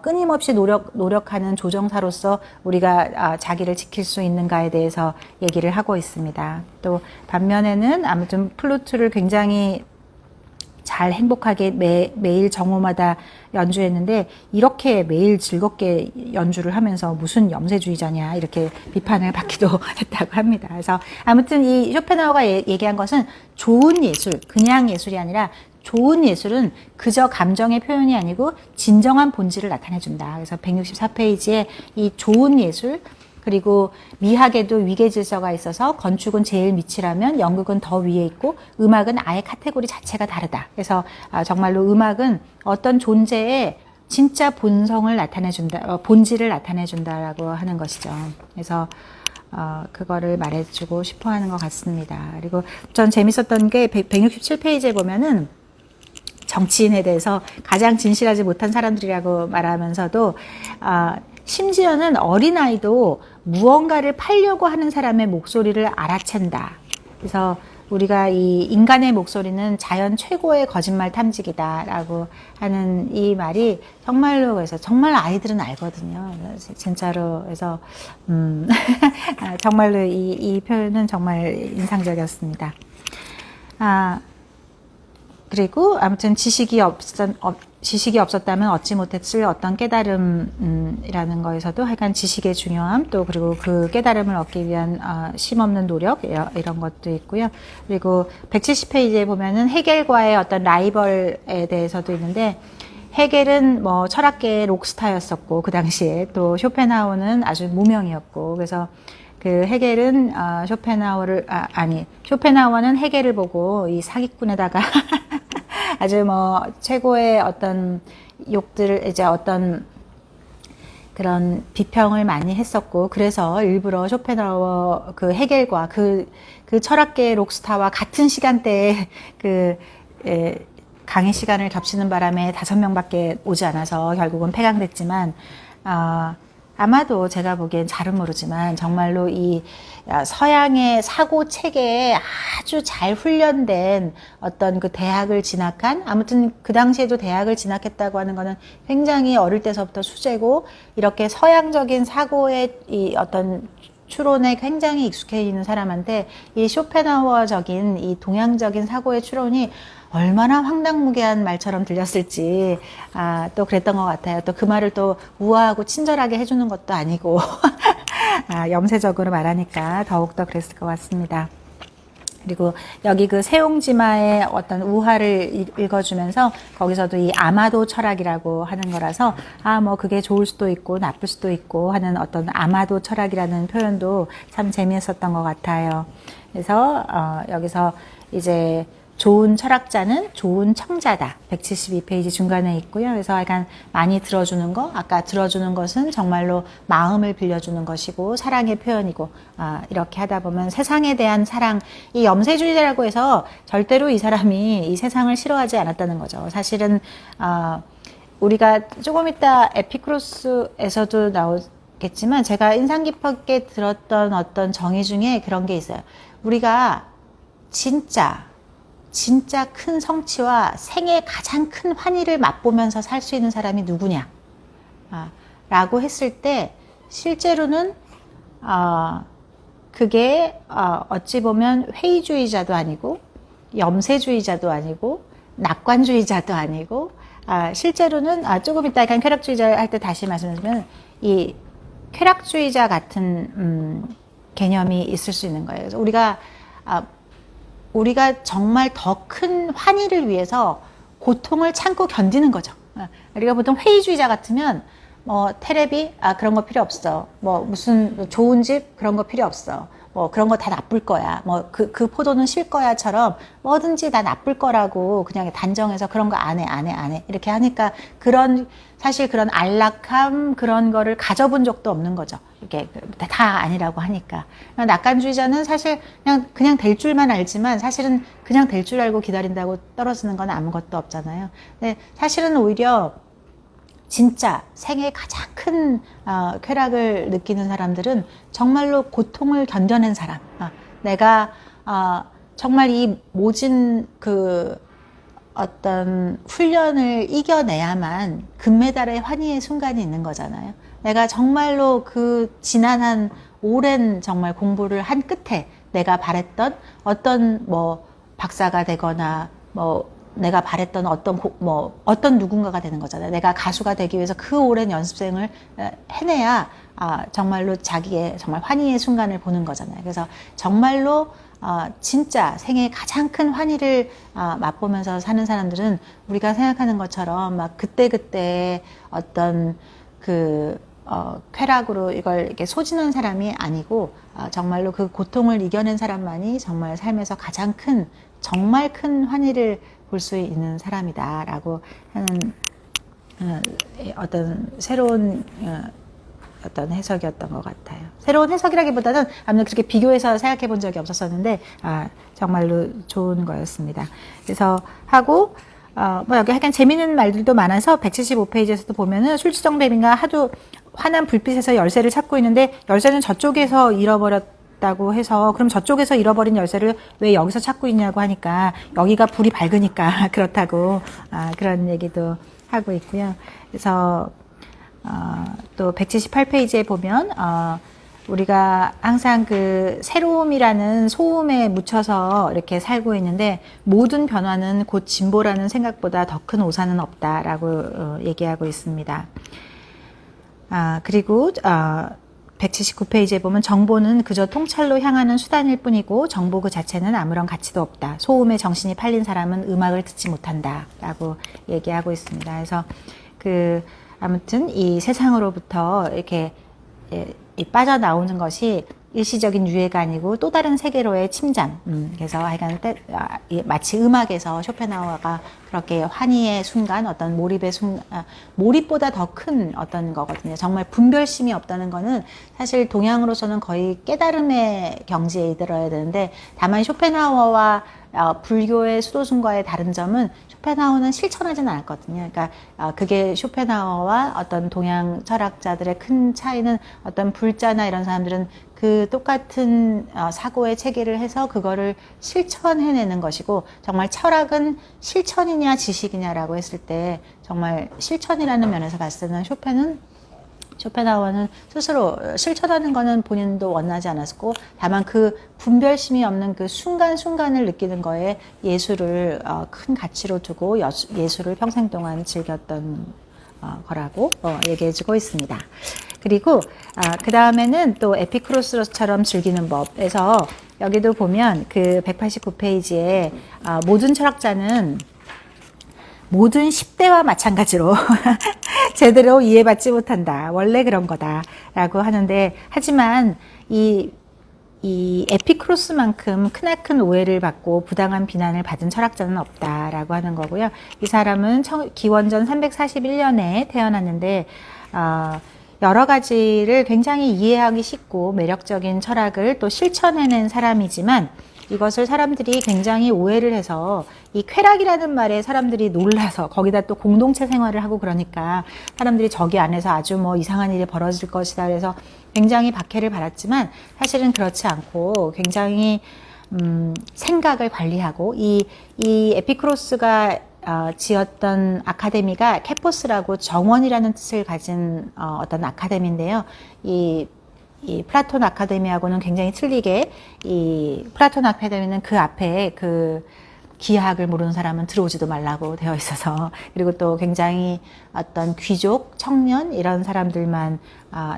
Speaker 1: 끊임없이 노력하는 조정사로서 우리가 자기를 지킬 수 있는가에 대해서 얘기를 하고 있습니다. 또 반면에는 아무튼 플루트를 굉장히 잘 행복하게 매일 정오마다 연주했는데 이렇게 매일 즐겁게 연주를 하면서 무슨 염세주의자냐 이렇게 비판을 받기도 했다고 합니다. 그래서 아무튼 이 쇼펜하우어가 얘기한 것은 좋은 예술, 그냥 예술이 아니라 좋은 예술은 그저 감정의 표현이 아니고 진정한 본질을 나타내준다. 그래서 164페이지에 이 좋은 예술 그리고 미학에도 위계 질서가 있어서 건축은 제일 밑이라면 연극은 더 위에 있고 음악은 아예 카테고리 자체가 다르다. 그래서 정말로 음악은 어떤 존재의 진짜 본성을 나타내준다, 본질을 나타내준다라고 하는 것이죠. 그래서 그거를 말해주고 싶어 하는 것 같습니다. 그리고 전 재밌었던 게 167페이지에 보면은 정치인에 대해서 가장 진실하지 못한 사람들이라고 말하면서도 심지어는 어린아이도 무언가를 팔려고 하는 사람의 목소리를 알아챈다. 그래서 우리가 이 인간의 목소리는 자연 최고의 거짓말 탐지기다라고 하는 이 말이 정말로, 그래서 정말 아이들은 알거든요. 진짜로. 그래서 정말로 이 표현은 정말 인상적이었습니다. 그리고 아무튼 지식이 없었다면 얻지 못했을 어떤 깨달음이라는 거에서도 하여간 지식의 중요함, 또 그리고 그 깨달음을 얻기 위한 쉼없는 노력, 이런 것도 있고요. 그리고 170페이지에 보면은 헤겔과의 어떤 라이벌에 대해서도 있는데, 헤겔은 뭐 철학계의 록스타였었고 그 당시에, 또 쇼펜하우어는 아주 무명이었고, 그래서 그 헤겔은 쇼펜하우어는 헤겔을 보고 이 사기꾼에다가 아주 뭐 최고의 어떤 욕들을, 이제 어떤 그런 비평을 많이 했었고, 그래서 일부러 쇼펜하우어 그 헤겔과 그 철학계의 록스타와 같은 시간대에 강의 시간을 겹치는 바람에 5명밖에 오지 않아서 결국은 폐강됐지만, 아마도 제가 보기엔 잘은 모르지만 정말로 이 서양의 사고 체계에 아주 잘 훈련된 어떤 그 대학을 진학한, 아무튼 그 당시에도 대학을 진학했다고 하는 거는 굉장히 어릴 때서부터 수재고, 이렇게 서양적인 사고의 이 어떤 추론에 굉장히 익숙해 있는 사람한테 이 쇼펜하우어적인 이 동양적인 사고의 추론이 얼마나 황당무계한 말처럼 들렸을지, 또 그랬던 것 같아요. 또 그 말을 또 우아하고 친절하게 해주는 것도 아니고, 염세적으로 말하니까 더욱더 그랬을 것 같습니다. 그리고 여기 그 세옹지마의 어떤 우화를 읽어주면서 거기서도 이 아마도 철학이라고 하는 거라서, 뭐 그게 좋을 수도 있고 나쁠 수도 있고 하는 어떤 아마도 철학이라는 표현도 참 재미있었던 것 같아요. 그래서 여기서 이제 좋은 철학자는 좋은 청자다. 172페이지 중간에 있고요. 그래서 약간 많이 들어주는 거, 아까 들어주는 것은 정말로 마음을 빌려주는 것이고 사랑의 표현이고, 이렇게 하다 보면 세상에 대한 사랑, 이 염세주의자라고 해서 절대로 이 사람이 이 세상을 싫어하지 않았다는 거죠. 사실은 우리가 조금 이따 에피쿠로스에서도 나오겠지만 제가 인상 깊게 들었던 어떤 정의 중에 그런 게 있어요. 우리가 진짜 큰 성취와 생애 가장 큰 환희를 맛보면서 살 수 있는 사람이 누구냐? 라고 했을 때, 실제로는, 그게, 어찌 보면 회의주의자도 아니고, 염세주의자도 아니고, 낙관주의자도 아니고, 실제로는, 조금 이따 약간 쾌락주의자 할 때 다시 말씀드리면, 이 쾌락주의자 같은, 개념이 있을 수 있는 거예요. 그래서 우리가 정말 더 큰 환희를 위해서 고통을 참고 견디는 거죠. 우리가 보통 회의주의자 같으면 뭐 테레비 그런 거 필요 없어. 뭐 무슨 좋은 집 그런 거 필요 없어. 뭐 그런 거 다 나쁠 거야. 뭐 그 포도는 실 거야처럼 뭐든지 다 나쁠 거라고 그냥 단정해서 그런 거 안 해. 이렇게 하니까 사실 그런 안락함 그런 거를 가져본 적도 없는 거죠. 이게 다 아니라고 하니까. 낙관주의자는 사실 그냥 될 줄만 알지만 사실은 그냥 될 줄 알고 기다린다고 떨어지는 건 아무것도 없잖아요. 근데 사실은 오히려 진짜 생애 가장 큰 쾌락을 느끼는 사람들은 정말로 고통을 견뎌낸 사람. 내가 정말 이 모진 어떤 훈련을 이겨내야만 금메달의 환희의 순간이 있는 거잖아요. 내가 정말로 그 지난한 오랜 정말 공부를 한 끝에 내가 바랬던 어떤 뭐 박사가 되거나 뭐 내가 바랬던 어떤 누군가가 되는 거잖아요. 내가 가수가 되기 위해서 그 오랜 연습생을 해내야 정말로 자기의 정말 환희의 순간을 보는 거잖아요. 그래서 정말로 진짜 생애 가장 큰 환희를 맛보면서 사는 사람들은 우리가 생각하는 것처럼 막 그때그때 어떤 쾌락으로 이걸 이렇게 소진한 사람이 아니고 정말로 그 고통을 이겨낸 사람만이 정말 삶에서 가장 정말 큰 환희를 볼 수 있는 사람이다라고 하는 어떤 새로운 어떤 해석이었던 것 같아요. 새로운 해석이라기보다는 아무튼 그렇게 비교해서 생각해 본 적이 없었었는데 정말로 좋은 거였습니다. 그래서 하고 뭐 여기 약간 재미있는 말들도 많아서 175페이지에서도 보면은 술주정뱅이가 하도 환한 불빛에서 열쇠를 찾고 있는데 열쇠는 저쪽에서 잃어버렸다고 해서 그럼 저쪽에서 잃어버린 열쇠를 왜 여기서 찾고 있냐고 하니까 여기가 불이 밝으니까 그렇다고 그런 얘기도 하고 있고요. 그래서 또 178페이지에 보면 우리가 항상 그 새로움이라는 소음에 묻혀서 이렇게 살고 있는데 모든 변화는 곧 진보라는 생각보다 더 큰 오산은 없다라고 얘기하고 있습니다. 그리고 179페이지에 보면 정보는 그저 통찰로 향하는 수단일 뿐이고 정보 그 자체는 아무런 가치도 없다. 소음에 정신이 팔린 사람은 음악을 듣지 못한다 라고 얘기하고 있습니다. 그래서 아무튼 이 세상으로부터 이렇게 빠져나오는 것이 일시적인 유해가 아니고 또 다른 세계로의 침잠. 그래서 하여간 마치 음악에서 쇼펜하우어가 그렇게 환희의 순간, 어떤 몰입의 순간, 몰입보다 더 큰 어떤 거거든요. 정말 분별심이 없다는 거는 사실 동양으로서는 거의 깨달음의 경지에 이르러야 되는데, 다만 쇼펜하우어와 불교의 수도승과의 다른 점은 쇼펜하우어는 실천하지는 않았거든요. 그러니까 그게 쇼펜하우어와 어떤 동양 철학자들의 큰 차이는 어떤 불자나 이런 사람들은 그 똑같은 사고의 체계를 해서 그거를 실천해내는 것이고, 정말 철학은 실천이냐 지식이냐라고 했을 때 정말 실천이라는 면에서 봤을 때는 쇼펜하우어는 스스로 실천하는 거는 본인도 원하지 않았고, 다만 그 분별심이 없는 그 순간순간을 느끼는 거에 예술을 큰 가치로 두고 예술을 평생 동안 즐겼던 거라고 얘기해주고 있습니다. 그리고 그 다음에는 또 에피크로스처럼 즐기는 법에서 여기도 보면 그 189페이지에 모든 철학자는 모든 10대와 마찬가지로 제대로 이해받지 못한다. 원래 그런 거다. 라고 하는데, 하지만 이 에피크로스만큼 크나큰 오해를 받고 부당한 비난을 받은 철학자는 없다라고 하는 거고요. 이 사람은 기원전 341년에 태어났는데 여러 가지를 굉장히 이해하기 쉽고 매력적인 철학을 또 실천해낸 사람이지만, 이것을 사람들이 굉장히 오해를 해서 이 쾌락이라는 말에 사람들이 놀라서, 거기다 또 공동체 생활을 하고 그러니까 사람들이 저기 안에서 아주 뭐 이상한 일이 벌어질 것이다 그래서 굉장히 박해를 받았지만, 사실은 그렇지 않고 굉장히 생각을 관리하고 이 에피크로스가 지었던 아카데미가 케포스라고 정원이라는 뜻을 가진 어떤 아카데미인데요. 이 플라톤 아카데미하고는 굉장히 틀리게 이 플라톤 아카데미는 그 앞에 그 기하학을 모르는 사람은 들어오지도 말라고 되어 있어서, 그리고 또 굉장히 어떤 귀족, 청년 이런 사람들만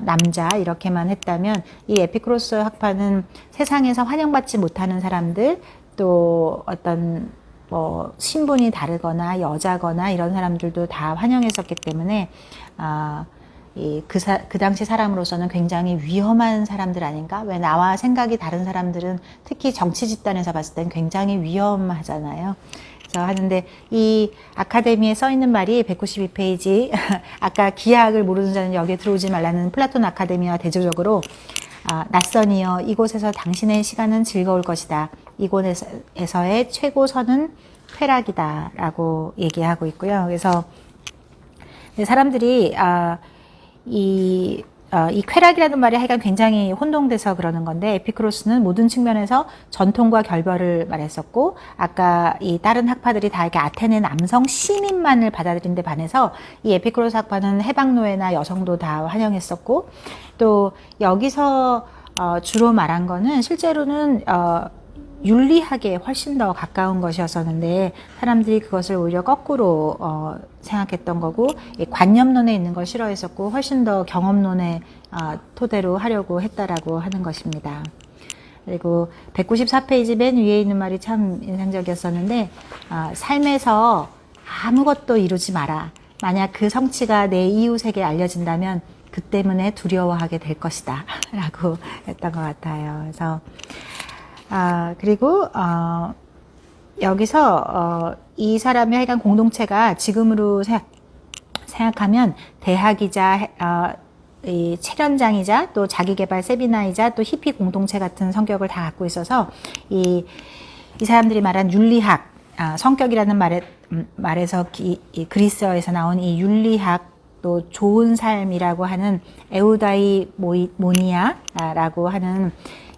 Speaker 1: 남자 이렇게만 했다면, 이 에피크로스 학파는 세상에서 환영받지 못하는 사람들, 또 어떤 뭐 신분이 다르거나 여자거나 이런 사람들도 다 환영했었기 때문에 그 당시 사람으로서는 굉장히 위험한 사람들 아닌가? 왜 나와 생각이 다른 사람들은 특히 정치 집단에서 봤을 땐 굉장히 위험하잖아요. 그래서 하는데 이 아카데미에 써 있는 말이 192페이지 아까 기하학을 모르는 자는 여기에 들어오지 말라는 플라톤 아카데미와 대조적으로 낯선이여 이곳에서 당신의 시간은 즐거울 것이다. 이곳에서의 최고선은 쾌락이다 라고 얘기하고 있고요. 그래서 사람들이 이 쾌락이라는 말이 하여간 굉장히 혼동돼서 그러는 건데, 에피크로스는 모든 측면에서 전통과 결별을 말했었고, 아까 이 다른 학파들이 다 이렇게 아테네 남성 시민만을 받아들인 데 반해서 이 에피크로스 학파는 해방노예나 여성도 다 환영했었고, 또 여기서 주로 말한 거는 실제로는 윤리학에 훨씬 더 가까운 것이었었는데, 사람들이 그것을 오히려 거꾸로 생각했던 거고, 관념론에 있는 걸 싫어했었고, 훨씬 더 경험론의 토대로 하려고 했다라고 하는 것입니다. 그리고 194페이지 맨 위에 있는 말이 참 인상적이었었는데, 삶에서 아무것도 이루지 마라. 만약 그 성취가 내 이웃에게 알려진다면 그 때문에 두려워하게 될 것이다 라고 했던 것 같아요. 그래서 그리고 여기서 이 사람의 하여간 공동체가 지금으로 생각하면 대학이자 이 체련장이자 또 자기개발 세미나이자 또 히피 공동체 같은 성격을 다 갖고 있어서 이 사람들이 말한 윤리학 성격이라는 말에서 이 그리스어에서 나온 이 윤리학 또 좋은 삶이라고 하는 에우다이모니아라고 하는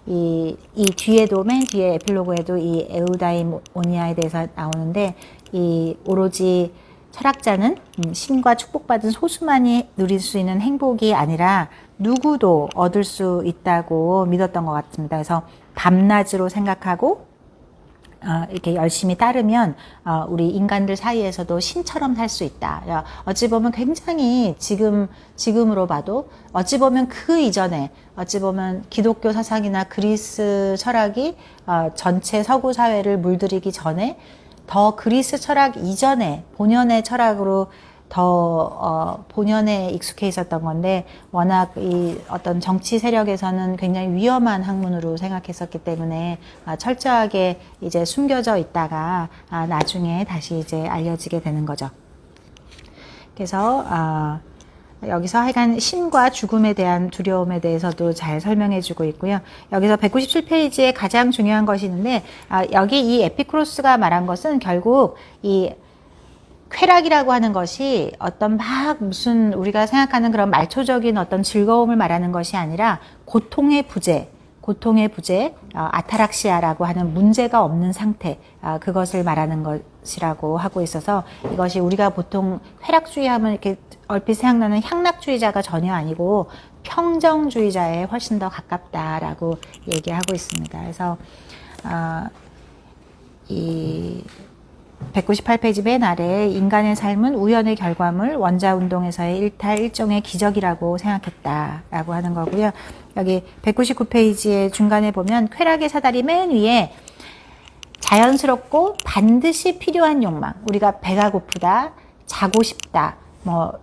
Speaker 1: 이 뒤에도 맨 뒤에 에필로그에도 이 에우다이모니아에 대해서 나오는데 이 오로지 철학자는 신과 축복받은 소수만이 누릴 수 있는 행복이 아니라 누구도 얻을 수 있다고 믿었던 것 같습니다. 그래서 밤낮으로 생각하고 이렇게 열심히 따르면 우리 인간들 사이에서도 신처럼 살 수 있다. 어찌 보면 굉장히 지금으로 봐도 어찌 보면 그 이전에 어찌 보면 기독교 사상이나 그리스 철학이 전체 서구 사회를 물들이기 전에 더 그리스 철학 이전에 본연의 철학으로 더 본연에 익숙해 있었던 건데 워낙 이 어떤 정치 세력에서는 굉장히 위험한 학문으로 생각했었기 때문에 철저하게 이제 숨겨져 있다가 나중에 다시 이제 알려지게 되는 거죠. 그래서 여기서 하여간 신과 죽음에 대한 두려움에 대해서도 잘 설명해 주고 있고요. 여기서 197페이지에 가장 중요한 것이 있는데 여기 이 에피쿠로스가 말한 것은 결국 이 쾌락이라고 하는 것이 어떤 막 무슨 우리가 생각하는 그런 말초적인 어떤 즐거움을 말하는 것이 아니라 고통의 부재, 아타락시아라고 하는 문제가 없는 상태, 그것을 말하는 것이라고 하고 있어서 이것이 우리가 보통 쾌락주의 하면 이렇게 얼핏 생각나는 향락주의자가 전혀 아니고 평정주의자에 훨씬 더 가깝다라고 얘기하고 있습니다. 그래서 이 198페이지 맨 아래 인간의 삶은 우연의 결과물, 원자운동에서의 일종의 기적이라고 생각했다라고 하는 거고요. 여기 199페이지의 중간에 보면 쾌락의 사다리 맨 위에 자연스럽고 반드시 필요한 욕망, 우리가 배가 고프다, 자고 싶다, 뭐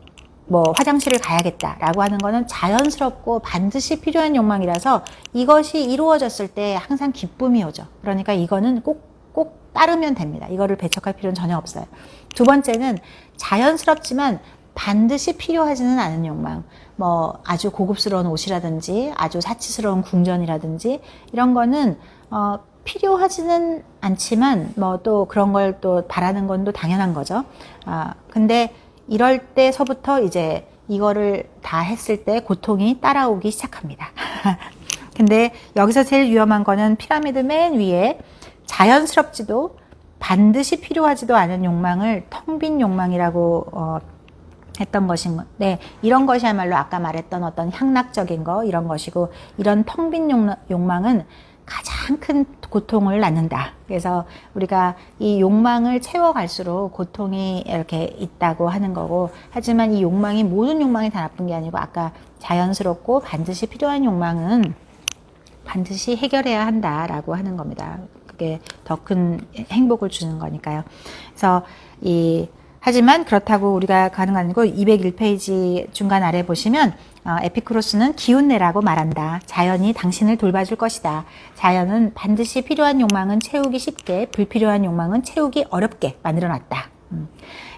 Speaker 1: 화장실을 가야겠다라고 하는 거는 자연스럽고 반드시 필요한 욕망이라서 이것이 이루어졌을 때 항상 기쁨이 오죠. 그러니까 이거는 꼭 따르면 됩니다. 이거를 배척할 필요는 전혀 없어요. 두 번째는 자연스럽지만 반드시 필요하지는 않은 욕망. 뭐 아주 고급스러운 옷이라든지 아주 사치스러운 궁전이라든지 이런 거는 필요하지는 않지만 뭐 또 그런 걸 또 바라는 건 또 당연한 거죠. 근데 이럴 때서부터 이제 이거를 다 했을 때 고통이 따라오기 시작합니다. 근데 여기서 제일 위험한 거는 피라미드 맨 위에 자연스럽지도 반드시 필요하지도 않은 욕망을 텅 빈 욕망이라고 했던 것인 건데 이런 것이야말로 아까 말했던 어떤 향락적인 거 이런 것이고 이런 텅 빈 욕망은 가장 큰 고통을 낳는다. 그래서 우리가 이 욕망을 채워갈수록 고통이 이렇게 있다고 하는 거고 하지만 이 욕망이 모든 욕망이 다 나쁜 게 아니고 아까 자연스럽고 반드시 필요한 욕망은 반드시 해결해야 한다라고 하는 겁니다. 그게 더 큰 행복을 주는 거니까요. 그래서 하지만 그렇다고 우리가 가는 거 아니고 201페이지 중간 아래 보시면 에피쿠로스는 기운내라고 말한다. 자연이 당신을 돌봐줄 것이다. 자연은 반드시 필요한 욕망은 채우기 쉽게 불필요한 욕망은 채우기 어렵게 만들어놨다.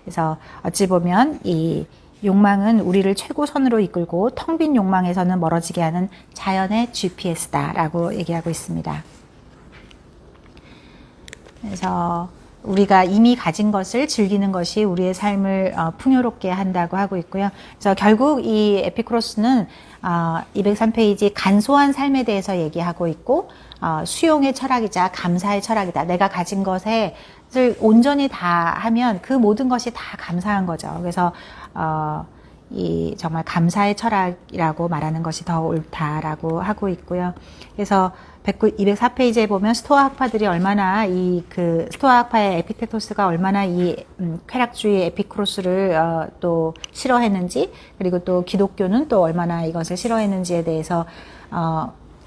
Speaker 1: 그래서 어찌 보면 이 욕망은 우리를 최고선으로 이끌고 텅 빈 욕망에서는 멀어지게 하는 자연의 GPS다라고 얘기하고 있습니다. 그래서 우리가 이미 가진 것을 즐기는 것이 우리의 삶을 풍요롭게 한다고 하고 있고요. 그래서 결국 이 에피쿠로스는 203페이지 간소한 삶에 대해서 얘기하고 있고 수용의 철학이자 감사의 철학이다. 내가 가진 것을 온전히 다 하면 그 모든 것이 다 감사한 거죠. 그래서 정말 감사의 철학이라고 말하는 것이 더 옳다라고 하고 있고요. 그래서 204페이지에 보면 스토아 학파들이 얼마나 스토아 학파의 에피테토스가 얼마나 이 쾌락주의 에피쿠로스를 또 싫어했는지 그리고 또 기독교는 또 얼마나 이것을 싫어했는지에 대해서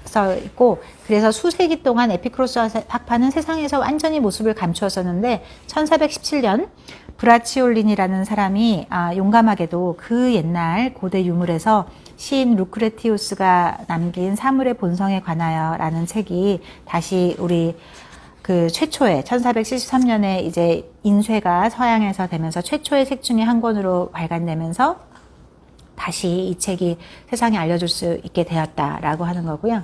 Speaker 1: 써 있고 그래서 수세기 동안 에피쿠로스 학파는 세상에서 완전히 모습을 감추었었는데 1417년 브라치올린이라는 사람이 용감하게도 그 옛날 고대 유물에서 시인 루크레티우스가 남긴 사물의 본성에 관하여 라는 책이 다시 우리 그 최초의 1473년에 이제 인쇄가 서양에서 되면서 최초의 책 중에 한 권으로 발간되면서 다시 이 책이 세상에 알려줄 수 있게 되었다라고 하는 거고요.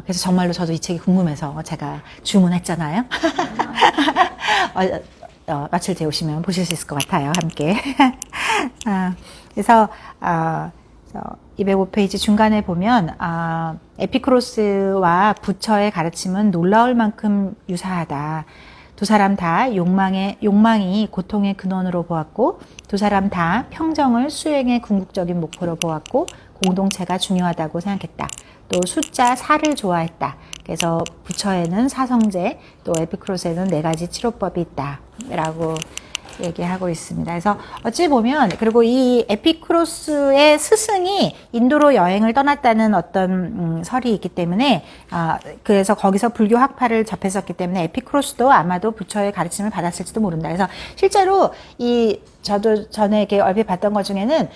Speaker 1: 그래서 정말로 저도 이 책이 궁금해서 제가 주문했잖아요. 며칠 뒤에 오시면 보실 수 있을 것 같아요. 함께. 그래서 205페이지 중간에 보면 에피크로스와 부처의 가르침은 놀라울 만큼 유사하다. 두 사람 다 욕망이 고통의 근원으로 보았고, 두 사람 다 평정을 수행의 궁극적인 목표로 보았고, 공동체가 중요하다고 생각했다. 또 숫자 4를 좋아했다. 그래서 부처에는 사성제, 또 에피크로스에는 4가지 치료법이 있다. 라고 얘기하고 있습니다. 그래서 어찌 보면, 그리고 이 에피크로스의 스승이 인도로 여행을 떠났다는 어떤 설이 있기 때문에, 그래서 거기서 불교 학파를 접했었기 때문에 에피크로스도 아마도 부처의 가르침을 받았을지도 모른다. 그래서 실제로 저도 전에 이렇게 얼핏 봤던 것 중에는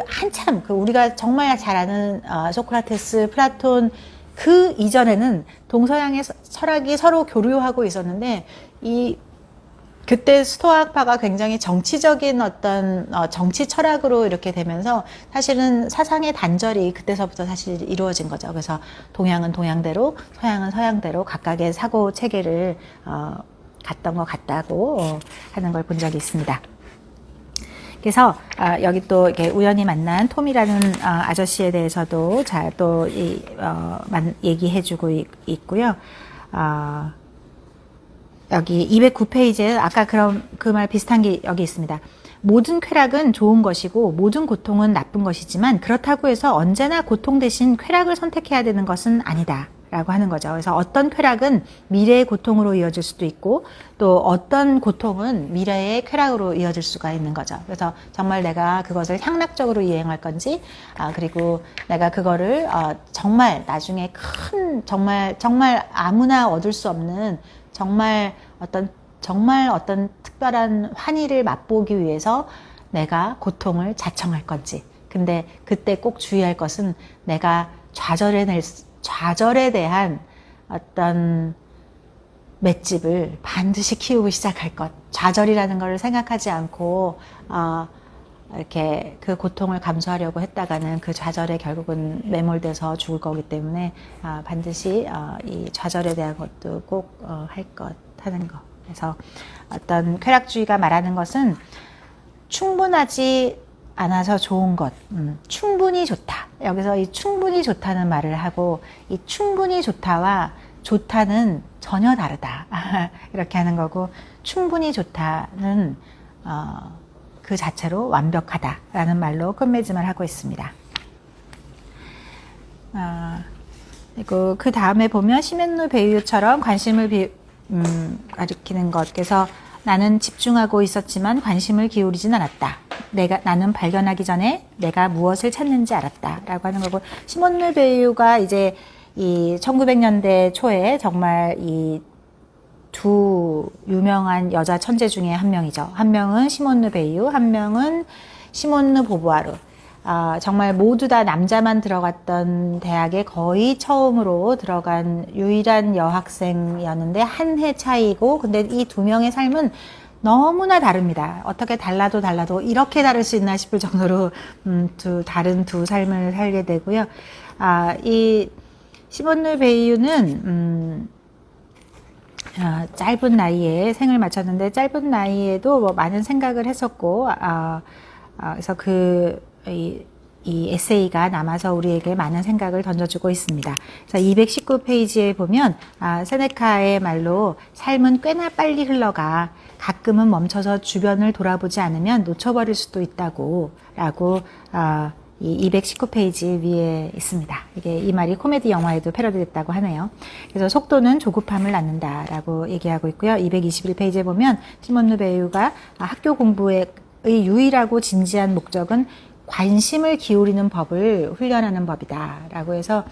Speaker 1: 한참 우리가 정말 잘 아는 소크라테스, 플라톤 그 이전에는 동서양의 철학이 서로 교류하고 있었는데 그때 스토아학파가 굉장히 정치적인 어떤 정치 철학으로 이렇게 되면서 사실은 사상의 단절이 그때서부터 사실 이루어진 거죠. 그래서 동양은 동양대로, 서양은 서양대로 각각의 사고 체계를 갔던 것 같다고 하는 걸 본 적이 있습니다. 그래서 여기 또 이렇게 우연히 만난 톰이라는 아저씨에 대해서도 잘 또 얘기해주고 있고요. 여기 209페이지에 아까 그 말 비슷한 게 여기 있습니다. 모든 쾌락은 좋은 것이고 모든 고통은 나쁜 것이지만 그렇다고 해서 언제나 고통 대신 쾌락을 선택해야 되는 것은 아니다 라고 하는 거죠. 그래서 어떤 쾌락은 미래의 고통으로 이어질 수도 있고 또 어떤 고통은 미래의 쾌락으로 이어질 수가 있는 거죠. 그래서 정말 내가 그것을 향락적으로 이행할 건지 그리고 내가 그거를 정말 나중에 정말 아무나 얻을 수 없는 정말 어떤 특별한 환희를 맛보기 위해서 내가 고통을 자청할 건지. 근데 그때 꼭 주의할 것은 내가 좌절에 대한 어떤 맷집을 반드시 키우고 시작할 것. 좌절이라는 걸 생각하지 않고 이렇게 그 고통을 감수하려고 했다가는 그 좌절에 결국은 매몰돼서 죽을 거기 때문에 반드시 이 좌절에 대한 것도 꼭 할 것 하는 거. 그래서 어떤 쾌락주의가 말하는 것은 충분하지 않아서 좋은 것, 충분히 좋다. 여기서 이 충분히 좋다는 말을 하고 이 충분히 좋다와 좋다는 전혀 다르다. 이렇게 하는 거고 충분히 좋다는 그 자체로 완벽하다라는 말로 끝맺음을 하고 있습니다. 그리고 그 다음에 보면 시멘누 베이유처럼 관심을 가리키는 것. 그래서 나는 집중하고 있었지만 관심을 기울이진 않았다. 나는 발견하기 전에 내가 무엇을 찾는지 알았다. 라고 하는 거고, 시몬누 베이유가 이제 이 1900년대 초에 정말 이 두 유명한 여자 천재 중에 한 명이죠. 한 명은 시몬누 베이유, 한 명은 시몬누 보부아르. 정말 모두 다 남자만 들어갔던 대학에 거의 처음으로 들어간 유일한 여학생이었는데 한 해 차이고, 근데 이 두 명의 삶은 너무나 다릅니다. 어떻게 달라도 이렇게 다를 수 있나 싶을 정도로 다른 두 삶을 살게 되고요. 이 시몬누 베이유는 짧은 나이에 생을 마쳤는데 짧은 나이에도 뭐 많은 생각을 했었고, 그래서 이 에세이가 남아서 우리에게 많은 생각을 던져주고 있습니다. 그래서 219페이지에 보면 세네카의 말로 삶은 꽤나 빨리 흘러가 가끔은 멈춰서 주변을 돌아보지 않으면 놓쳐버릴 수도 있다고 라고 이 219페이지 위에 있습니다. 이 말이 코미디 영화에도 패러디됐다고 하네요. 그래서 속도는 조급함을 낳는다라고 얘기하고 있고요. 221페이지에 보면 시몬누 베이유가 학교 공부의 유일하고 진지한 목적은 관심을 기울이는 법을 훈련하는 법이다 라고 해서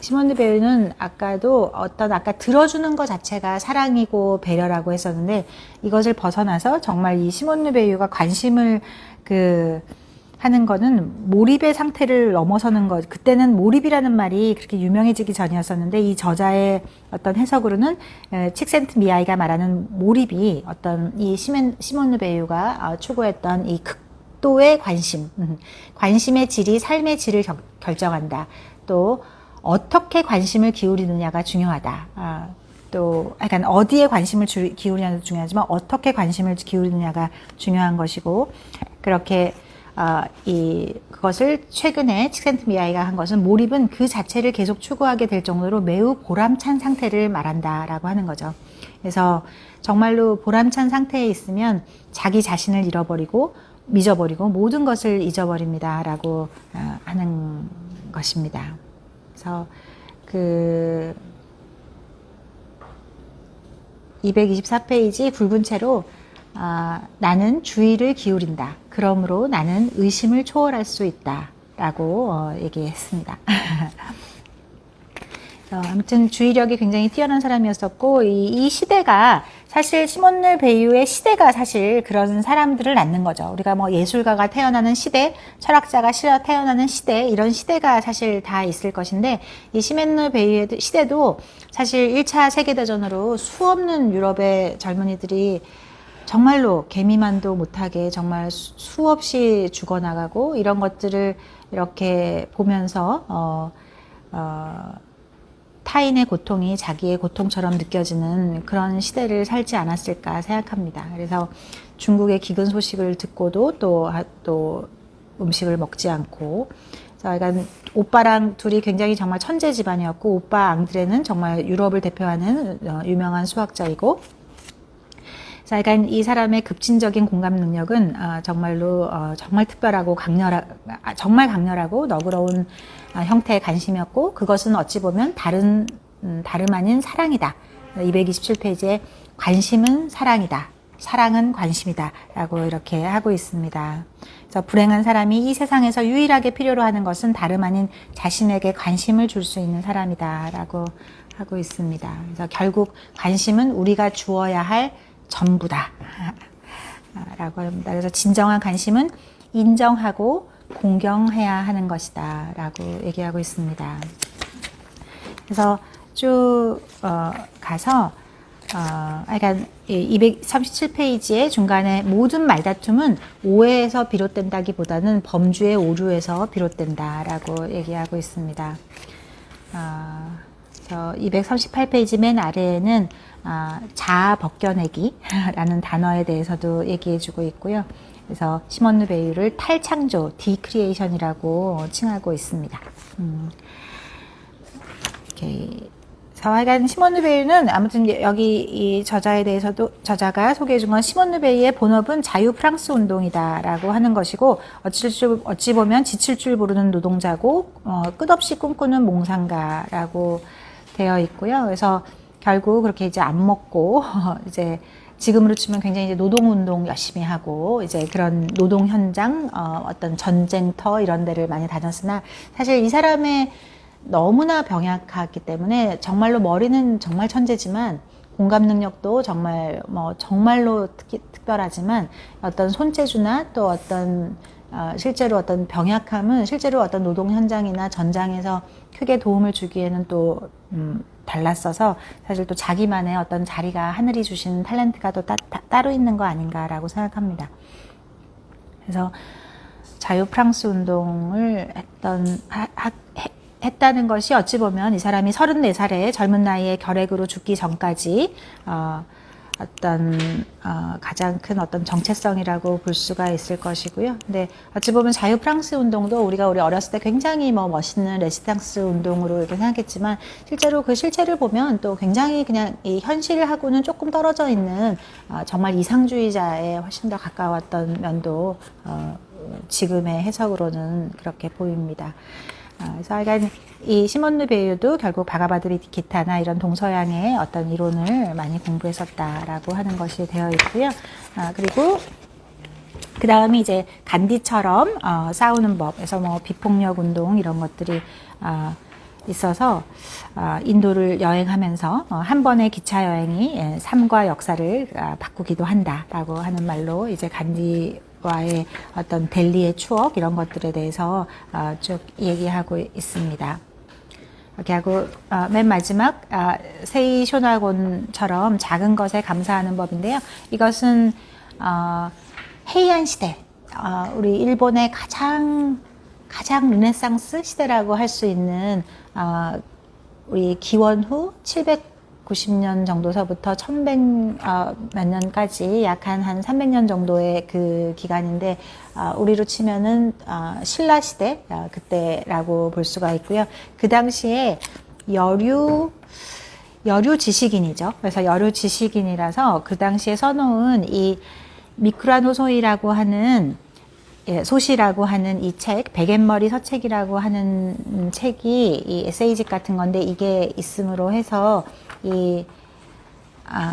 Speaker 1: 시몬누 베이유는 아까 들어주는 것 자체가 사랑이고 배려라고 했었는데 이것을 벗어나서 정말 이 시몬누 베이유가 관심을 하는 거는 몰입의 상태를 넘어서는 것. 그때는 몰입이라는 말이 그렇게 유명해지기 전이었었는데 이 저자의 어떤 해석으로는 칙센트 미아이가 말하는 몰입이 이 시몬누 베이유가 추구했던 이 극도의 관심의 질이 삶의 질을 결정한다. 또 어떻게 관심을 기울이느냐가 중요하다. 또 약간 어디에 관심을 기울이냐도 중요하지만 어떻게 관심을 기울이느냐가 중요한 것이고, 그렇게 그것을 최근에 칙센트미아이가 한 것은 몰입은 그 자체를 계속 추구하게 될 정도로 매우 보람찬 상태를 말한다라고 하는 거죠. 그래서 정말로 보람찬 상태에 있으면 자기 자신을 잊어버리고 모든 것을 잊어버립니다라고 하는 것입니다. 그래서 224페이지 굵은 채로 나는 주의를 기울인다. 그러므로 나는 의심을 초월할 수 있다. 라고 얘기했습니다. 아무튼 주의력이 굉장히 뛰어난 사람이었었고, 이 시대가 사실 시몬느 베이유의 시대가 사실 그런 사람들을 낳는 거죠. 우리가 뭐 예술가가 태어나는 시대, 철학자가 태어나는 시대, 이런 시대가 사실 다 있을 것인데, 이 시몬느 베이유의 시대도 사실 1차 세계대전으로 수없는 유럽의 젊은이들이 정말로 개미만도 못하게 정말 수없이 죽어나가고, 이런 것들을 이렇게 보면서 타인의 고통이 자기의 고통처럼 느껴지는 그런 시대를 살지 않았을까 생각합니다. 그래서 중국의 기근 소식을 듣고도 또 음식을 먹지 않고, 그러니까 오빠랑 둘이 굉장히 정말 천재 집안이었고, 오빠 앙드레는 정말 유럽을 대표하는 유명한 수학자이고, 그러니까 이 사람의 급진적인 공감 능력은 정말로 정말 특별하고 정말 강렬하고 너그러운 형태의 관심이었고, 그것은 어찌 보면 다름 아닌 사랑이다. 227페이지에 관심은 사랑이다. 사랑은 관심이다. 라고 이렇게 하고 있습니다. 그래서 불행한 사람이 이 세상에서 유일하게 필요로 하는 것은 다름 아닌 자신에게 관심을 줄 수 있는 사람이다. 라고 하고 있습니다. 그래서 결국 관심은 우리가 주어야 할 전부다. 라고 합니다. 그래서 진정한 관심은 인정하고 공경해야 하는 것이다. 라고 얘기하고 있습니다. 그래서 쭉 가서 그러니까 237페이지의 중간에 모든 말다툼은 오해에서 비롯된다기보다는 범주의 오류에서 비롯된다라고 얘기하고 있습니다. 238페이지 맨 아래에는 자아 벗겨내기라는 단어에 대해서도 얘기해주고 있고요. 그래서 시몬느 베이유를 탈창조, 디크리에이션이라고 칭하고 있습니다. 하여간 시몬느 베이유는 아무튼 여기 이 저자에 대해서도 저자가 소개해준 건 시몬느 베이유의 본업은 자유 프랑스 운동이다라고 하는 것이고, 어찌 보면 지칠 줄 모르는 노동자고 끝없이 꿈꾸는 몽상가라고 되어 있고요. 그래서 결국 그렇게 이제 안 먹고 이제 지금으로 치면 굉장히 이제 노동운동 열심히 하고 이제 그런 노동 현장, 어떤 전쟁터 이런 데를 많이 다녔으나, 사실 이 사람의 너무나 병약하기 때문에 정말로 머리는 정말 천재지만 공감 능력도 정말 정말로 특별하지만 어떤 손재주나 또 어떤 실제로 어떤 병약함은 실제로 어떤 노동 현장이나 전장에서 크게 도움을 주기에는 또 달랐어서, 사실 또 자기만의 어떤 자리가 하늘이 주신 탤런트가 또 따로 있는 거 아닌가라고 생각합니다. 그래서 자유 프랑스 운동을 했다는 것이 어찌 보면 이 사람이 34살의 젊은 나이에 결핵으로 죽기 전까지 가장 큰 어떤 정체성이라고 볼 수가 있을 것이고요. 근데 어찌 보면 자유 프랑스 운동도 우리 어렸을 때 굉장히 멋있는 레지스탕스 운동으로 이렇게 생각했지만, 실제로 그 실체를 보면 또 굉장히 그냥 이 현실하고는 조금 떨어져 있는 정말 이상주의자에 훨씬 더 가까웠던 면도 지금의 해석으로는 그렇게 보입니다. 그래서 이 시몬느 베이유도 결국 바가바드 기타나 이런 동서양의 어떤 이론을 많이 공부했었다라고 하는 것이 되어 있고요. 그리고 그 다음에 이제 간디처럼 싸우는 법에서 비폭력 운동 이런 것들이 있어서 인도를 여행하면서 한 번의 기차 여행이 삶과 역사를 바꾸기도 한다라고 하는 말로 이제 간디와의 어떤 델리의 추억 이런 것들에 대해서 쭉 얘기하고 있습니다. 이렇게 하고 맨 마지막 세이 쇼나곤처럼 작은 것에 감사하는 법인데요. 이것은 헤이안 시대, 우리 일본의 가장 르네상스 시대라고 할 수 있는 우리 기원 후 990년 정도서부터 1100 몇 년까지 약 한 300년 정도의 그 기간인데, 우리로 치면은 신라 시대 그때라고 볼 수가 있고요. 그 당시에 여류 지식인이죠. 그래서 여류 지식인이라서 그 당시에 써놓은 이 미쿠라노소이라고 하는, 소시라고 하는 이 책, 백앤머리 서책이라고 하는 책이 이 에세이집 같은 건데, 이게 있음으로 해서 이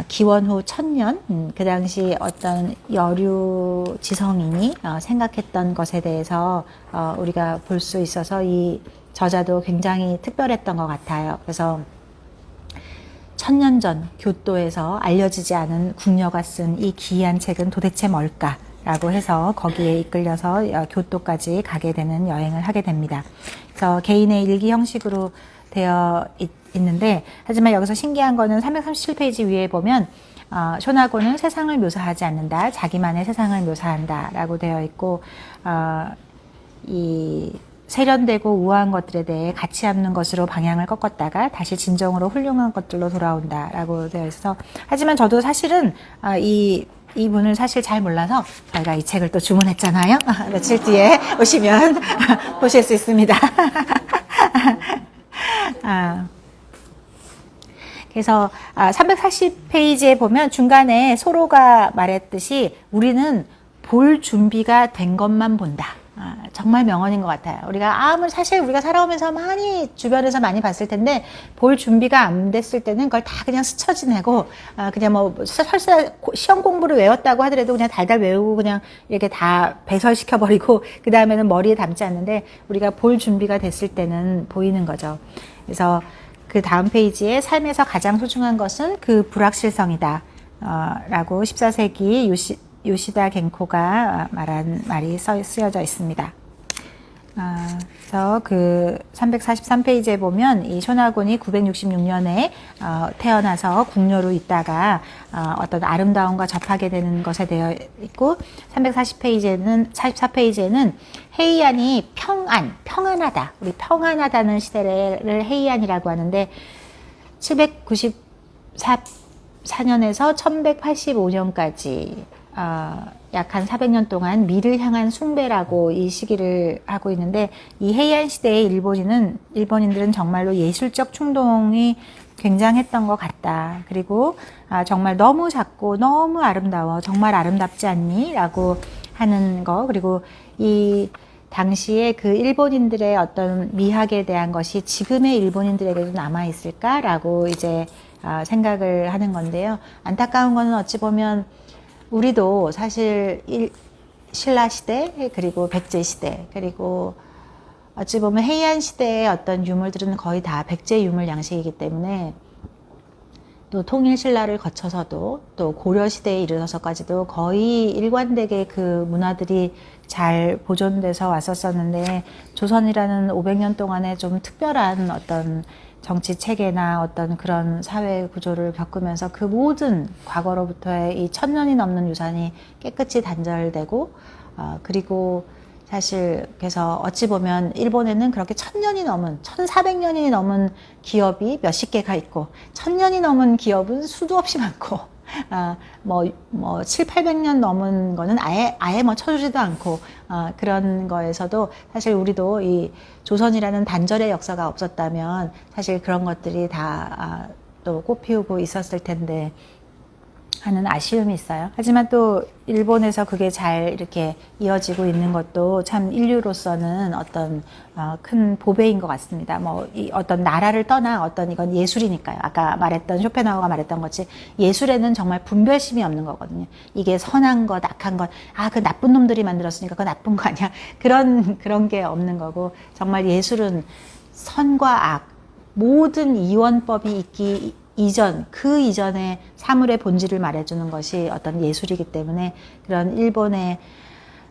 Speaker 1: 기원 후 1000년, 그 당시 어떤 여류 지성인이 생각했던 것에 대해서 우리가 볼 수 있어서 이 저자도 굉장히 특별했던 것 같아요. 그래서 1000년 전 교토에서 알려지지 않은 궁녀가 쓴 이 기이한 책은 도대체 뭘까? 라고 해서 거기에 이끌려서 교토까지 가게 되는 여행을 하게 됩니다. 그래서 개인의 일기 형식으로 되어 있는데, 하지만 여기서 신기한 거는 337페이지 위에 보면 쇼나고는 세상을 묘사하지 않는다, 자기만의 세상을 묘사한다 라고 되어 있고, 이 세련되고 우아한 것들에 대해 가치 없는 것으로 방향을 꺾었다가 다시 진정으로 훌륭한 것들로 돌아온다 라고 되어 있어서, 하지만 저도 사실은 이분을 사실 잘 몰라서 저희가 이 책을 또 주문했잖아요. 며칠 뒤에 오시면 보실 수 있습니다. 그래서 340페이지에 보면 중간에 소로가 말했듯이 우리는 볼 준비가 된 것만 본다. 정말 명언인 것 같아요. 사실 우리가 살아오면서 주변에서 많이 봤을 텐데, 볼 준비가 안 됐을 때는 그걸 다 그냥 스쳐 지내고, 그냥 뭐, 설사 시험 공부를 외웠다고 하더라도 그냥 달달 외우고 그냥 이렇게 다 배설시켜버리고, 그 다음에는 머리에 담지 않는데, 우리가 볼 준비가 됐을 때는 보이는 거죠. 그래서 그 다음 페이지에 삶에서 가장 소중한 것은 그 불확실성이다. 라고 14세기 요시다 겐코가 말한 말이 쓰여져 있습니다. 그래서 그 343페이지에 보면 이 쇼나곤이 966년에 태어나서 궁녀로 있다가 어떤 아름다움과 접하게 되는 것에 되어 있고, 44페이지에는 헤이안이 평안하다. 우리 평안하다는 시대를 헤이안이라고 하는데, 794년에서 1185년까지 약 한 400년 동안 미를 향한 숭배라고 이 시기를 하고 있는데, 이 헤이안 시대의 일본인들은 정말로 예술적 충동이 굉장했던 것 같다. 그리고 정말 너무 작고 너무 아름다워, 정말 아름답지 않니? 라고 하는 거. 그리고 이 당시에 그 일본인들의 어떤 미학에 대한 것이 지금의 일본인들에게도 남아있을까라고 이제 생각을 하는 건데요. 안타까운 거는 어찌 보면 우리도 사실 신라 시대, 그리고 백제 시대, 그리고 어찌 보면 헤이안 시대의 어떤 유물들은 거의 다 백제 유물 양식이기 때문에, 또 통일 신라를 거쳐서도 또 고려 시대에 이르러서까지도 거의 일관되게 그 문화들이 잘 보존돼서 왔었었는데, 조선이라는 500년 동안에 좀 특별한 어떤 정치 체계나 어떤 그런 사회 구조를 겪으면서 그 모든 과거로부터의 이 1000년이 넘는 유산이 깨끗이 단절되고, 그리고 사실 그래서 어찌 보면 일본에는 그렇게 1000년이 넘은, 1400년이 넘은 기업이 몇십 개가 있고, 1000년이 넘은 기업은 수도 없이 많고, 7, 800년 넘은 거는 아예 뭐 쳐주지도 않고, 그런 거에서도 사실 우리도 이 조선이라는 단절의 역사가 없었다면 사실 그런 것들이 다 또 꽃피우고 있었을 텐데 하는 아쉬움이 있어요. 하지만 또 일본에서 그게 잘 이렇게 이어지고 있는 것도 참 인류로서는 어떤 큰 보배인 것 같습니다. 이 어떤 나라를 떠나 어떤 이건 예술이니까요. 아까 말했던 쇼펜하우가 말했던 것이 예술에는 정말 분별심이 없는 거거든요. 이게 선한 것, 악한 것, 그 나쁜 놈들이 만들었으니까 그거 나쁜 거 아니야. 그런 게 없는 거고, 정말 예술은 선과 악, 모든 이원법이 있기 그 이전의 사물의 본질을 말해주는 것이 어떤 예술이기 때문에, 그런 일본의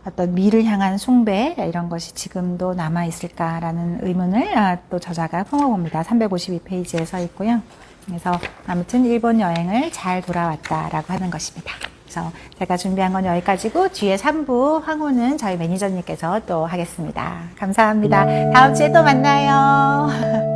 Speaker 1: 어떤 미를 향한 숭배, 이런 것이 지금도 남아있을까라는 의문을 또 저자가 품어봅니다. 352페이지에 서 있고요. 그래서 아무튼 일본 여행을 잘 돌아왔다라고 하는 것입니다. 그래서 제가 준비한 건 여기까지고, 뒤에 3부 황호는 저희 매니저님께서 또 하겠습니다. 감사합니다. 다음 주에 또 만나요.